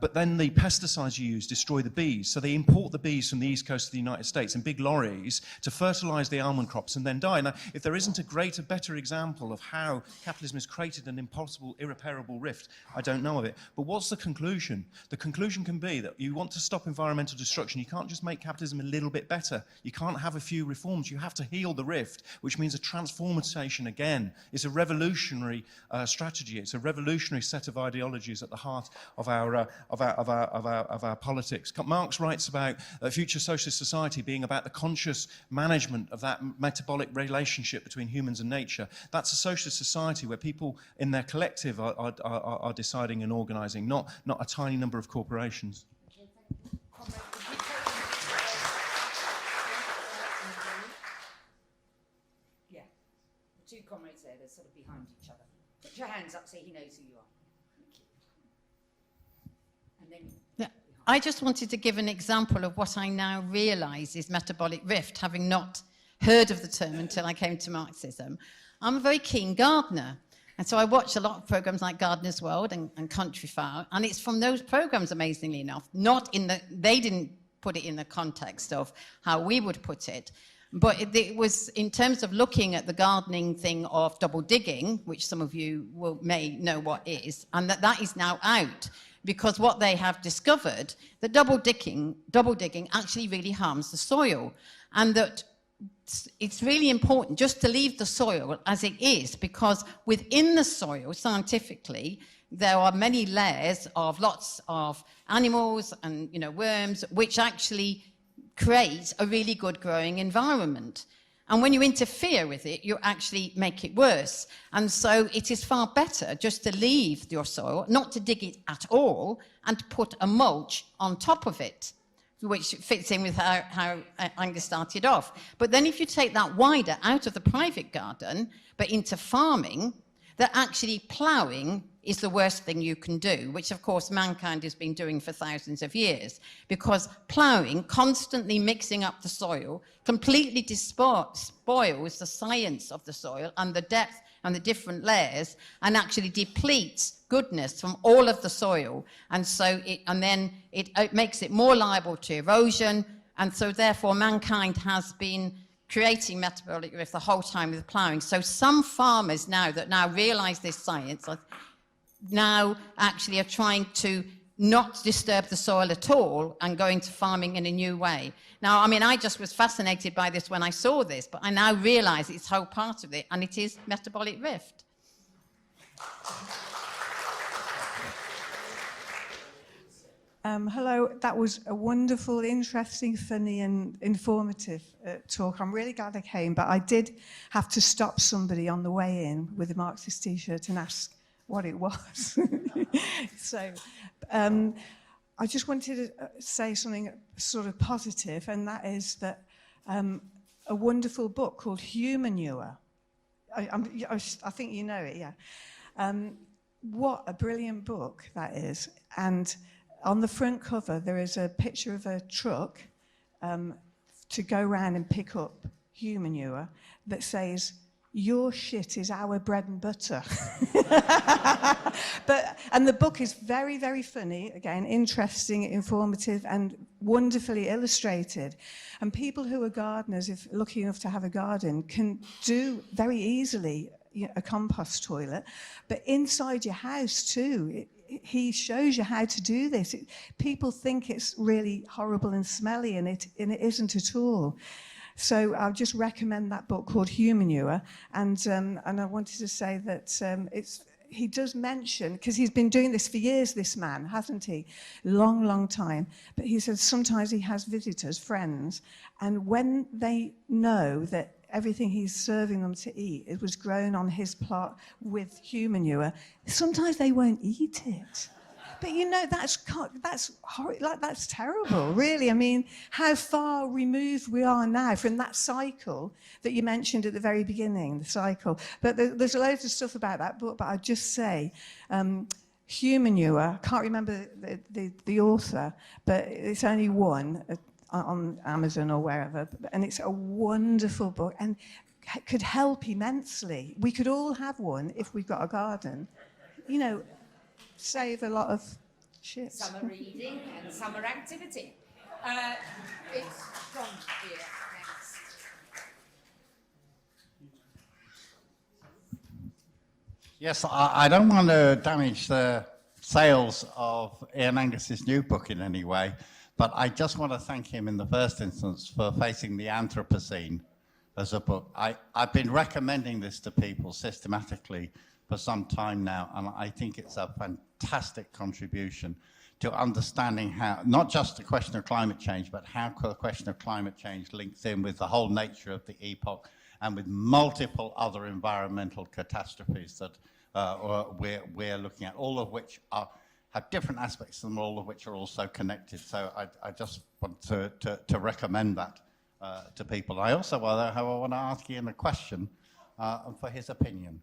Speaker 5: but then the pesticides you use destroy the bees. So they import the bees from the east coast of the United States in big lorries to fertilize the almond crops and then die. Now, if there isn't a better example of how capitalism has created an impossible, irreparable rift, I don't know of it. But what's the conclusion? The conclusion can be that you want to stop environmental destruction. You can't just make capitalism a little bit better. You can't have a few reforms. You have to heal the rift, which means a transformation again. It's a revolutionary strategy. It's a revolutionary set of ideologies at the heart of our our politics. Marx writes about a future socialist society being about the conscious management of that metabolic relationship between humans and nature. That's a socialist society where people in their collective are deciding and organising, not a tiny number of corporations.
Speaker 2: Yeah, two comrades there, they're sort of behind each other. Put your hands up so he knows who you are. And then...
Speaker 6: Yeah. I just wanted to give an example of what I now realise is metabolic rift, having not heard of the term until I came to Marxism. I'm a very keen gardener, and so I watch a lot of programmes like Gardener's World and Country Fire, and it's from those programmes, amazingly enough, they didn't put it in the context of how we would put it, but it was in terms of looking at the gardening thing of double digging, which some of you may know what is, and that is now out. Because what they have discovered, that double digging actually really harms the soil, and that it's really important just to leave the soil as it is, because within the soil, scientifically, there are many layers of lots of animals and worms, which actually create a really good growing environment. And when you interfere with it, you actually make it worse. And so it is far better just to leave your soil, not to dig it at all, and to put a mulch on top of it, which fits in with how Angus started off. But then if you take that wider out of the private garden, but into farming, that actually ploughing is the worst thing you can do, which of course mankind has been doing for thousands of years, because ploughing, constantly mixing up the soil, completely spoils the science of the soil and the depth and the different layers, and actually depletes goodness from all of the soil, and so it makes it more liable to erosion, and so therefore mankind has been creating metabolic rift the whole time with ploughing. So some farmers now realise this science now actually are trying to not disturb the soil at all and going to farming in a new way. Now, I mean, I just was fascinated by this when I saw this, but I now realise it's whole part of it, and it is metabolic rift.
Speaker 7: Hello, that was a wonderful, interesting, funny and informative talk. I'm really glad I came, but I did have to stop somebody on the way in with a Marxist t-shirt and ask what it was. So I just wanted to say something sort of positive, and that is that a wonderful book called Humanure. I think you know it, yeah. What a brilliant book that is. And on the front cover, there is a picture of a truck to go around and pick up humanure that says, "Your shit is our bread and butter." And the book is very, very funny, again, interesting, informative, and wonderfully illustrated. And people who are gardeners, if lucky enough to have a garden, can do very easily a compost toilet, but inside your house too. He shows you how to do this. People think it's really horrible and smelly, and it isn't at all. So I'll just recommend that book called Humanure. And I wanted to say that he does mention, because he's been doing this for years, this man, hasn't he? Long, long time. But he says sometimes he has visitors, friends, and when they know that everything he's serving them to eat, it was grown on his plot with humanure, sometimes they won't eat it. But that's terrible, really. I mean, how far removed we are now from that cycle that you mentioned at the very beginning, the cycle. But there's loads of stuff about that book, but I'd just say, Humanure, I can't remember the author, but it's only one, on Amazon or wherever, and it's a wonderful book and could help immensely. We could all have one if we've got a garden. Save a lot of shit.
Speaker 2: Summer reading and summer activity. It's John here next.
Speaker 8: Yes, I don't want to damage the sales of Ian Angus's new book in any way, but I just want to thank him in the first instance for facing the Anthropocene as a book. I've been recommending this to people systematically for some time now, and I think it's a fantastic contribution to understanding how, not just the question of climate change, but how the question of climate change links in with the whole nature of the epoch and with multiple other environmental catastrophes that we're looking at, all of which have different aspects to them, all of which are also connected. So I just want to recommend that to people. I also want to ask Ian a question for his opinion.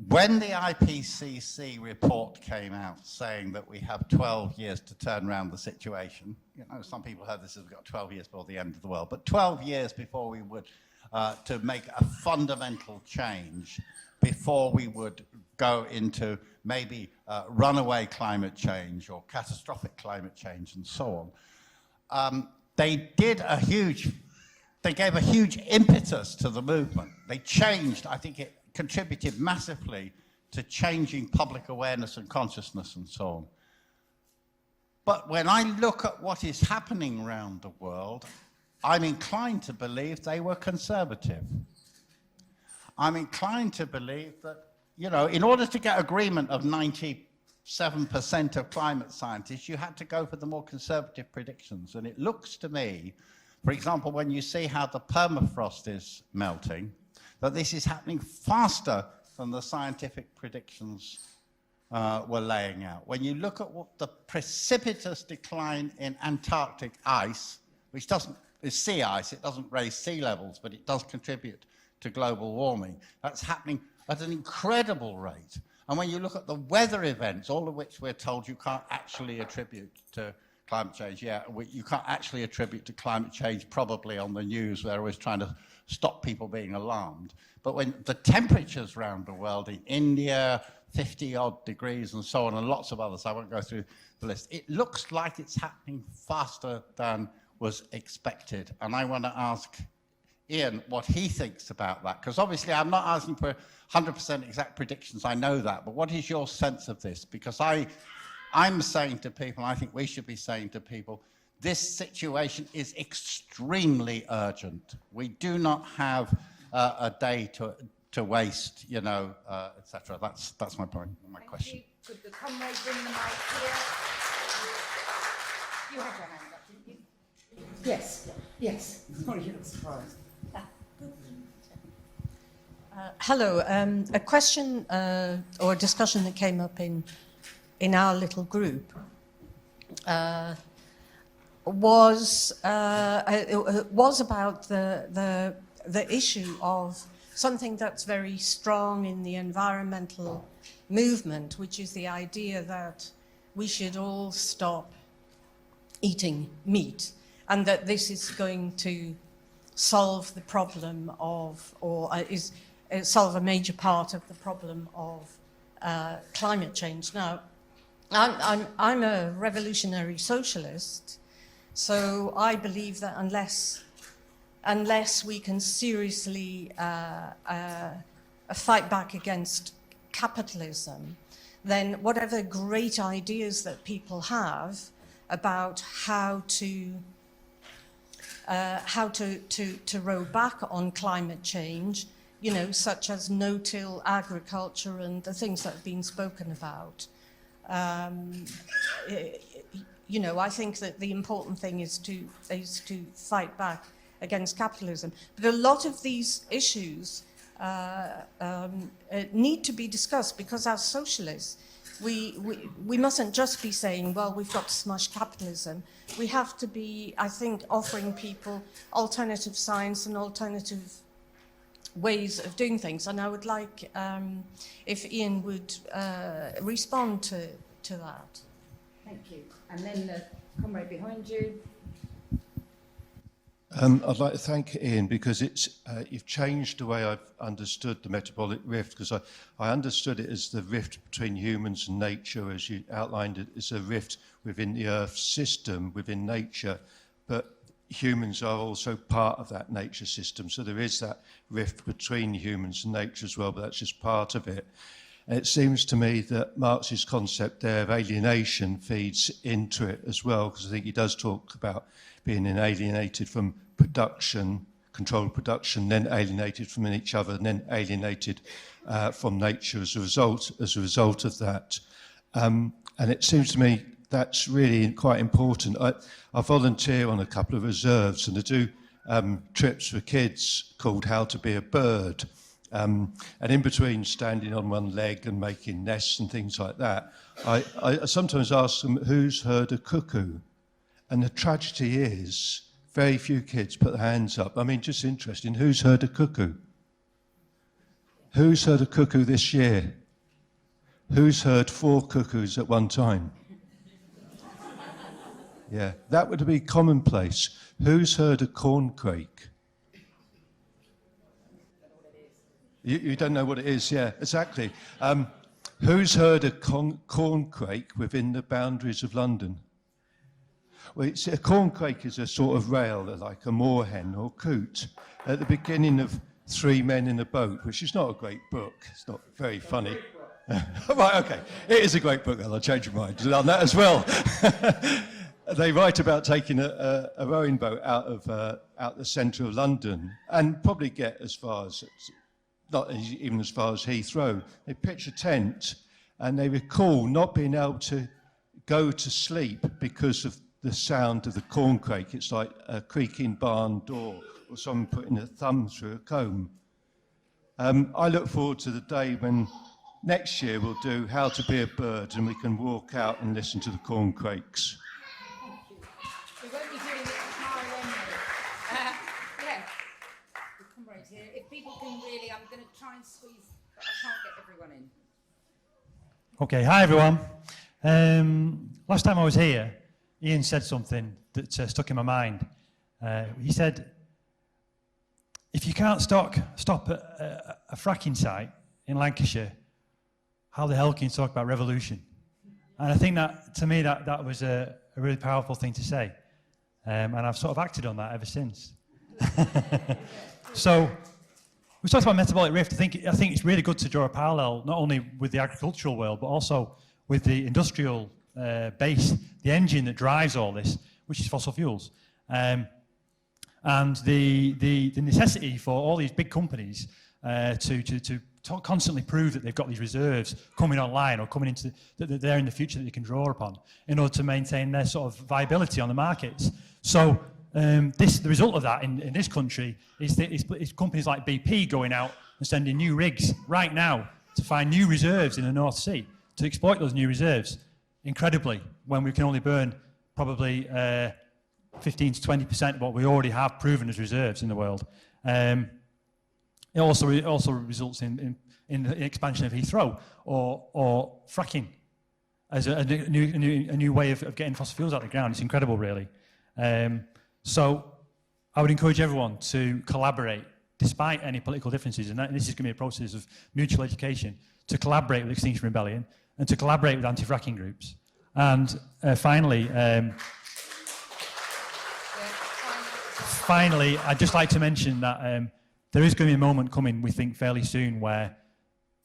Speaker 8: When the IPCC report came out saying that we have 12 years to turn around the situation, you know, some people heard this as we've got 12 years before the end of the world, but 12 years before we would, to make a fundamental change, before we would go into maybe runaway climate change or catastrophic climate change and so on, they gave a huge impetus to the movement. They changed, I think it contributed massively to changing public awareness and consciousness and so on. But when I look at what is happening around the world, I'm inclined to believe they were conservative. I'm inclined to believe that, you know, in order to get agreement of 97% of climate scientists, you had to go for the more conservative predictions. And it looks to me, for example, when you see how the permafrost is melting, that this is happening faster than the scientific predictions were laying out. When you look at what the precipitous decline in Antarctic ice, which is sea ice, it doesn't raise sea levels, but it does contribute to global warming. That's happening at an incredible rate. And when you look at the weather events, all of which we're told you can't actually attribute to climate change, you can't actually attribute to climate change probably on the news. They're always trying to stop people being alarmed. But when the temperatures around the world, in India, 50-odd degrees and so on, and lots of others, I won't go through the list, it looks like it's happening faster than was expected. And I want to ask Ian what he thinks about that, because obviously I'm not asking for 100% exact predictions, I know that, but what is your sense of this? Because I'm saying to people, I think we should be saying to people, this situation is extremely urgent. We do not have a day to waste, you know, etc. That's my point, my question.
Speaker 2: You. Could the comrade bring the mic here? You had your hand up, didn't you? Yes, yes. Sorry, you're surprised.
Speaker 9: Hello. A question or a discussion that came up in our little group was about the issue of something that's very strong in the environmental movement, which is the idea that we should all stop eating meat, and that this is going to solve the problem of, or solve a major part of the problem of climate change. Now, I'm a revolutionary socialist, so I believe that unless we can seriously fight back against capitalism, then whatever great ideas that people have about how to row back on climate change, you know, such as no-till agriculture and the things that have been spoken about. You know, I think that the important thing is to fight back against capitalism. But a lot of these issues need to be discussed, because as socialists, we mustn't just be saying, well, we've got to smash capitalism. We have to be, I think, offering people alternative science and alternative ways of doing things. And I would like if Ian would respond to that.
Speaker 2: Thank you. And then the comrade behind you.
Speaker 10: I'd like to thank Ian, because you've changed the way I've understood the metabolic rift, because I understood it as the rift between humans and nature, as you outlined it, as a rift within the Earth system, within nature, but humans are also part of that nature system. So there is that rift between humans and nature as well, but that's just part of it. And it seems to me that Marx's concept there of alienation feeds into it as well, because I think he does talk about being alienated from production, controlled production, then alienated from each other, and then alienated from nature as a result of that. And it seems to me that's really quite important. I volunteer on a couple of reserves, and I do trips for kids called How to Be a Bird. And in between standing on one leg and making nests and things like that, I sometimes ask them, who's heard a cuckoo? And the tragedy is, very few kids put their hands up. I mean, just interesting, who's heard a cuckoo? Who's heard a cuckoo this year? Who's heard 4 cuckoos at one time? Yeah, that would be commonplace. Who's heard a corncrake? You don't know what it is, yeah, exactly. Who's heard a corncrake within the boundaries of London? Well, a corncrake is a sort of rail, like a moorhen or coot, at the beginning of 3 Men in a Boat, which is not a great book. It's not very funny. Right, okay. It is a great book, I'll change my mind on that as well. They write about taking a rowing boat out the centre of London and probably get as far as, not even as far as Heathrow. They pitch a tent and they recall not being able to go to sleep because of the sound of the corncrake. It's like a creaking barn door or someone putting a thumb through a comb. I look forward to the day when next year we'll do How to Be a Bird and we can walk out and listen to the corncrakes.
Speaker 2: We won't be doing it tomorrow anyway. Yeah, we'll come right here. If people can really, I'm going to try and squeeze, but I can't get everyone in.
Speaker 11: Okay, hi everyone. Last time I was here, Ian said something that stuck in my mind. He said, if you can't stop a fracking site in Lancashire, how the hell can you talk about revolution? And I think that, to me, that was a really powerful thing to say. And I've sort of acted on that ever since. So, we talked about metabolic rift. I think it's really good to draw a parallel, not only with the agricultural world, but also with the industrial base, the engine that drives all this, which is fossil fuels. And the necessity for all these big companies to constantly prove that they've got these reserves coming online or coming into that they're in the future that they can draw upon in order to maintain their sort of viability on the markets. So the result of that in this country is companies like BP going out and sending new rigs right now to find new reserves in the North Sea to exploit those new reserves. Incredibly, when we can only burn probably 15 to 20% of what we already have proven as reserves in the world. It also results in the expansion of Heathrow or fracking as a new way of getting fossil fuels out of the ground. It's incredible, really. So I would encourage everyone to collaborate, despite any political differences, and this is going to be a process of mutual education, to collaborate with Extinction Rebellion and to collaborate with anti-fracking groups. And finally, I'd just like to mention that there is going to be a moment coming, we think, fairly soon where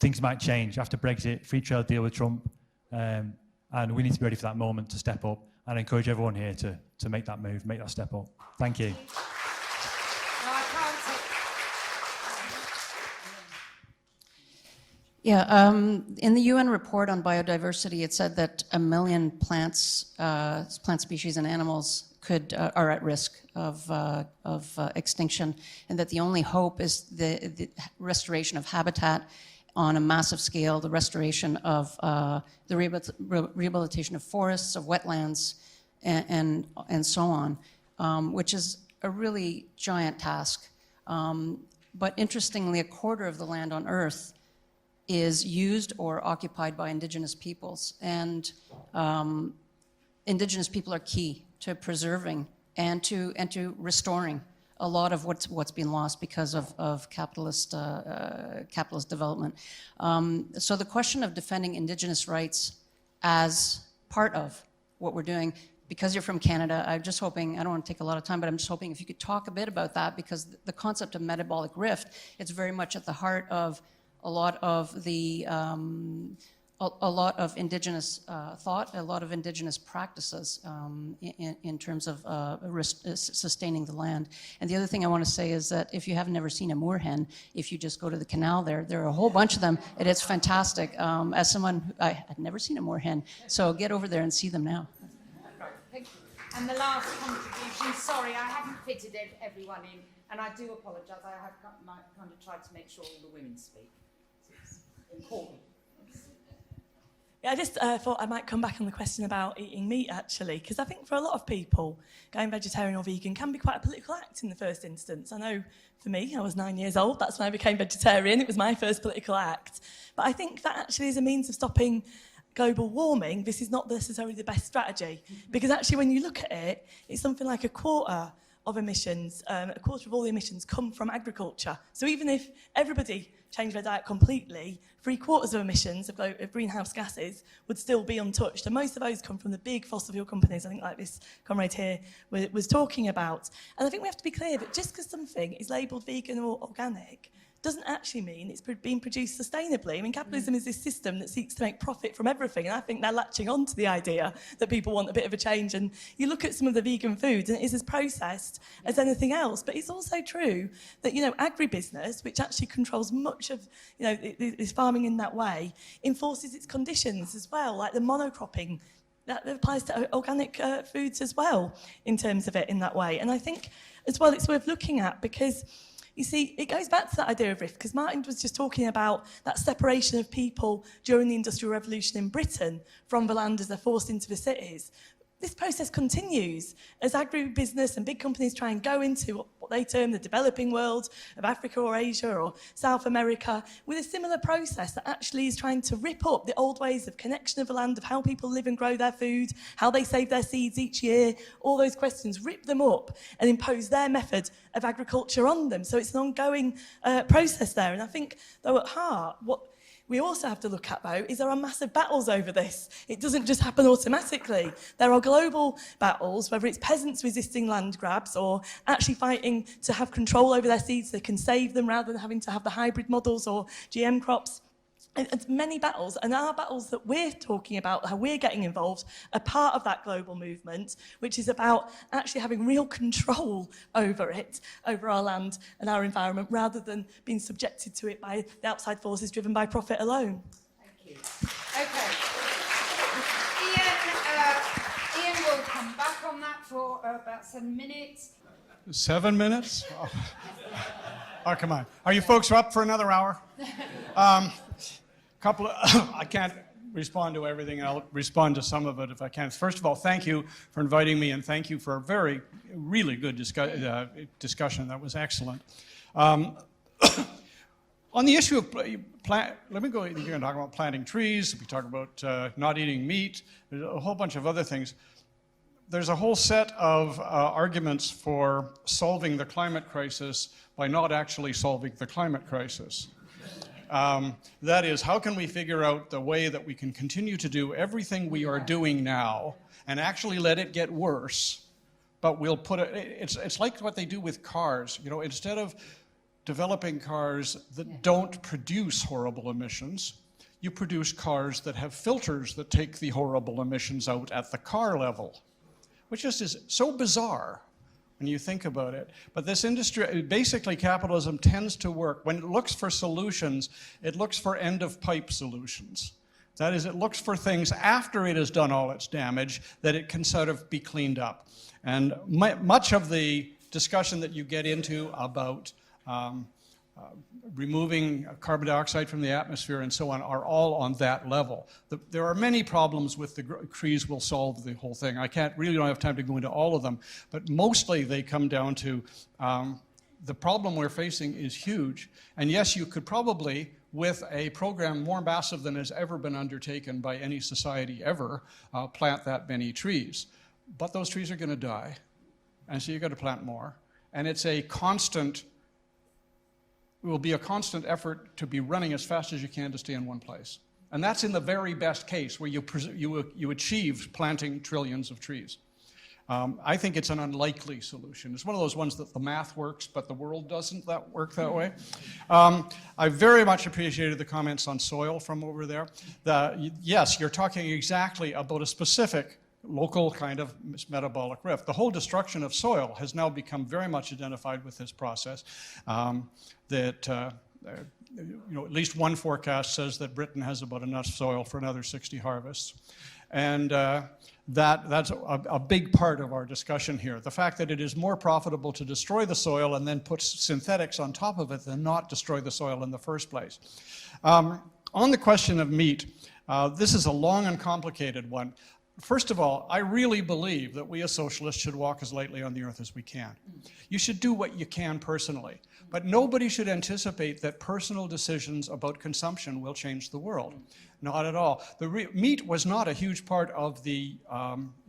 Speaker 11: things might change after Brexit, free trade deal with Trump, and we need to be ready for that moment to step up. And I encourage everyone here to make that move, make that step up. Thank you.
Speaker 12: Yeah, in the UN report on biodiversity, it said that 1 million plant species and animals are at risk of extinction, and that the only hope is the restoration of habitat on a massive scale, the restoration of the rehabilitation of forests, of wetlands, and so on, which is a really giant task. But interestingly, 1/4 of the land on Earth is used or occupied by indigenous peoples, and indigenous people are key to preserving and to restoring a lot of what's been lost because of capitalist development. So the question of defending indigenous rights as part of what we're doing, because you're from Canada, I'm just hoping, I don't want to take a lot of time, but I'm just hoping if you could talk a bit about that, because the concept of metabolic rift, it's very much at the heart of a lot of the a lot of indigenous thought, a lot of indigenous practices in terms of sustaining the land. And the other thing I want to say is that if you have never seen a moorhen, if you just go to the canal there are a whole bunch of them, and it's fantastic. As someone, I had never seen a moorhen, so get over there and see them now.
Speaker 2: Thank you. And the last contribution, sorry, I haven't fitted everyone in, and I do apologise. I have kind of tried to make sure all the women speak. It's important.
Speaker 13: Yeah, I just thought I might come back on the question about eating meat, actually, because I think for a lot of people, going vegetarian or vegan can be quite a political act in the first instance. I know for me, I was 9 years old, that's when I became vegetarian, it was my first political act. But I think that actually is a means of stopping global warming. This is not necessarily the best strategy, because actually when you look at it, it's something like a quarter of emissions, a quarter of all the emissions come from agriculture. So even if everybody changed their diet completely, 3/4 of emissions of greenhouse gases would still be untouched. And most of those come from the big fossil fuel companies, I think like this comrade here was talking about. And I think we have to be clear that just because something is labelled vegan or organic doesn't actually mean it's being produced sustainably. I mean, capitalism is this system that seeks to make profit from everything, and I think they're latching on to the idea that people want a bit of a change. And you look at some of the vegan foods, and it is as processed as anything else. But it's also true that, you know, agribusiness, which actually controls much of, you know, is farming in that way, enforces its conditions as well, like the monocropping. That applies to organic foods as well, in terms of it in that way. And I think, as well, it's worth looking at, because you see, it goes back to that idea of rift, because Martin was just talking about that separation of people during the Industrial Revolution in Britain from the land as they're forced into the cities. This process continues as agribusiness and big companies try and go into what they term the developing world of Africa or Asia or South America with a similar process that actually is trying to rip up the old ways of connection of the land, of how people live and grow their food, how they save their seeds each year, all those questions, rip them up and impose their method of agriculture on them. So it's an ongoing process there. And I think, though, at heart, what we also have to look at, though, is there are massive battles over this. It doesn't just happen automatically. There are global battles, whether it's peasants resisting land grabs or actually fighting to have control over their seeds so they can save them rather than having to have the hybrid models or GM crops. It's many battles, and our battles that we're talking about, how we're getting involved, are part of that global movement, which is about actually having real control over it, over our land and our environment, rather than being subjected to it by the outside forces driven by profit alone.
Speaker 2: Thank you. Okay. Ian will come back on that for about 7 minutes.
Speaker 1: 7 minutes? Oh, come on. Are you folks up for another hour? I can't respond to everything. I'll respond to some of it if I can. First of all, thank you for inviting me, and thank you for a really good discussion. That was excellent. On the issue of let me go. You're going to talk about planting trees. We talk about not eating meat. There's a whole bunch of other things. There's a whole set of arguments for solving the climate crisis by not actually solving the climate crisis. That is, how can we figure out the way that we can continue to do everything we are doing now and actually let it get worse, but we'll put it, it's like what they do with cars. You know, instead of developing cars that don't produce horrible emissions, you produce cars that have filters that take the horrible emissions out at the car level, which just is so bizarre when you think about it. But this industry, basically capitalism tends to work. When it looks for solutions, it looks for end-of-pipe solutions. That is, it looks for things after it has done all its damage that it can sort of be cleaned up. And much of the discussion that you get into about removing carbon dioxide from the atmosphere and so on are all on that level. There are many problems with the trees will solve the whole thing. I don't have time to go into all of them, but mostly they come down to the problem we're facing is huge. And yes, you could probably, with a program more massive than has ever been undertaken by any society ever, plant that many trees. But those trees are going to die, and so you've got to plant more. And it's a constant it will be a constant effort to be running as fast as you can to stay in one place. And that's in the very best case, where you achieve planting trillions of trees. I think it's an unlikely solution. It's one of those ones that the math works, but the world doesn't work that way. I very much appreciated the comments on soil from over there. Yes, you're talking exactly about a specific local kind of metabolic rift. The whole destruction of soil has now become very much identified with this process. At least one forecast says that Britain has about enough soil for another 60 harvests. And that's a big part of our discussion here. The fact that it is more profitable to destroy the soil and then put synthetics on top of it than not destroy the soil in the first place. On the question of meat, this is a long and complicated one. First of all, I really believe that we as socialists should walk as lightly on the earth as we can. You should do what you can personally, but nobody should anticipate that personal decisions about consumption will change the world. Not at all. Meat was not a huge part of the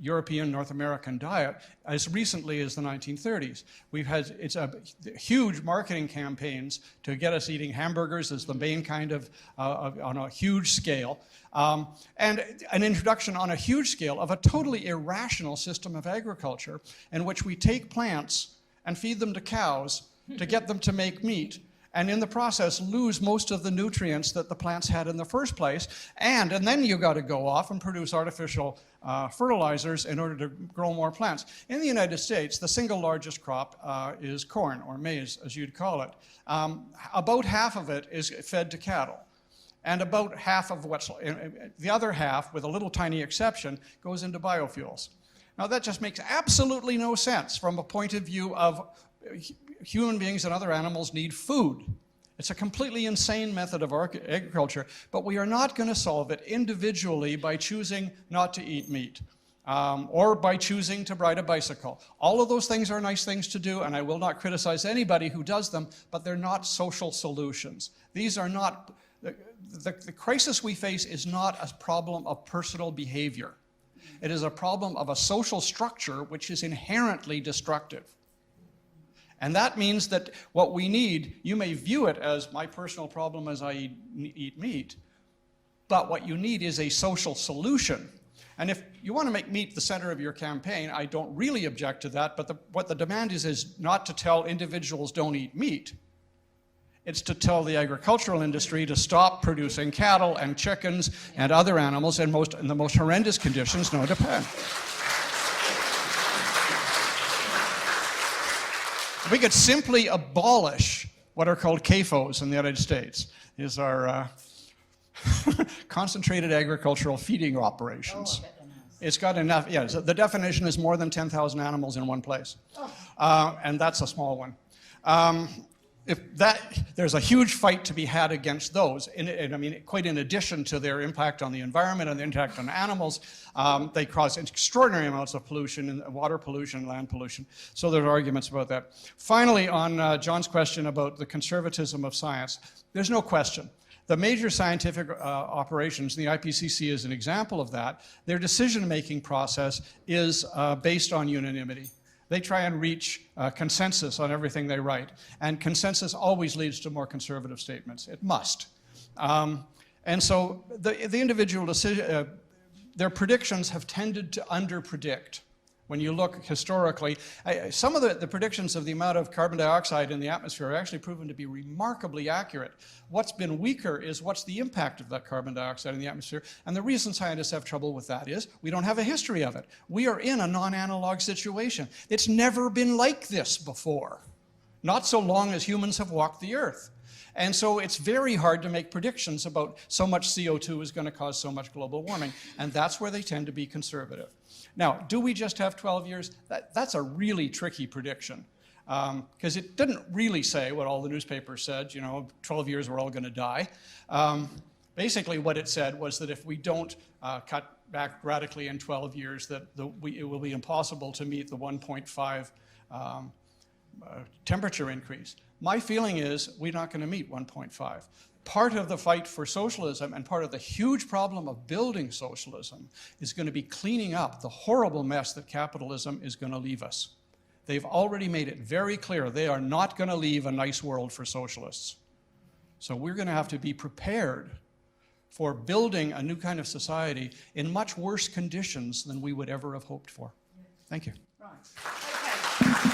Speaker 1: European, North American diet as recently as the 1930s. It's a huge marketing campaigns to get us eating hamburgers as the main kind of, on a huge scale. And an introduction on a huge scale of a totally irrational system of agriculture in which we take plants and feed them to cows to get them to make meat, and in the process lose most of the nutrients that the plants had in the first place, and then you got to go off and produce artificial fertilizers in order to grow more plants. In the United States, the single largest crop is corn, or maize, as you'd call it. About half of it is fed to cattle. And about half of the other half, with a little tiny exception, goes into biofuels. Now that just makes absolutely no sense from a point of view of human beings and other animals need food. It's a completely insane method of agriculture, but we are not going to solve it individually by choosing not to eat meat. Or by choosing to ride a bicycle. All of those things are nice things to do, and I will not criticize anybody who does them, but they're not social solutions. These are not... The crisis we face is not a problem of personal behavior. It is a problem of a social structure which is inherently destructive. And that means that what we need, you may view it as my personal problem as I eat meat, but what you need is a social solution. And if you want to make meat the center of your campaign, I don't really object to that, but what the demand is not to tell individuals don't eat meat. It's to tell the agricultural industry to stop producing cattle and chickens and other animals in the most horrendous conditions known to man. We could simply abolish what are called CAFOs in the United States. These are concentrated agricultural feeding operations. It's got enough, yeah, so the definition is more than 10,000 animals in one place. And that's a small one. There's a huge fight to be had against those. And I mean, quite in addition to their impact on the environment and the impact on animals, they cause extraordinary amounts of pollution, water pollution, land pollution. So there are arguments about that. Finally, on John's question about the conservatism of science, there's no question. The major scientific operations, the IPCC is an example of that, their decision-making process is based on unanimity. They try and reach consensus on everything they write. And consensus always leads to more conservative statements. It must. And so the individual decision, their predictions have tended to under-predict. When you look historically, some of the predictions of the amount of carbon dioxide in the atmosphere are actually proven to be remarkably accurate. What's been weaker is what's the impact of that carbon dioxide in the atmosphere. And the reason scientists have trouble with that is we don't have a history of it. We are in a non-analog situation. It's never been like this before, not so long as humans have walked the earth. And so it's very hard to make predictions about so much CO2 is going to cause so much global warming. And that's where they tend to be conservative. Now, do we just have 12 years? That's a really tricky prediction because it didn't really say what all the newspapers said, 12 years we're all going to die. Basically what it said was that if we don't cut back radically in 12 years, that it will be impossible to meet the 1.5 temperature increase. My feeling is we're not going to meet 1.5. Part of the fight for socialism and part of the huge problem of building socialism is going to be cleaning up the horrible mess that capitalism is going to leave us. They've already made it very clear they are not going to leave a nice world for socialists. So we're going to have to be prepared for building a new kind of society in much worse conditions than we would ever have hoped for. Thank you.
Speaker 2: Okay.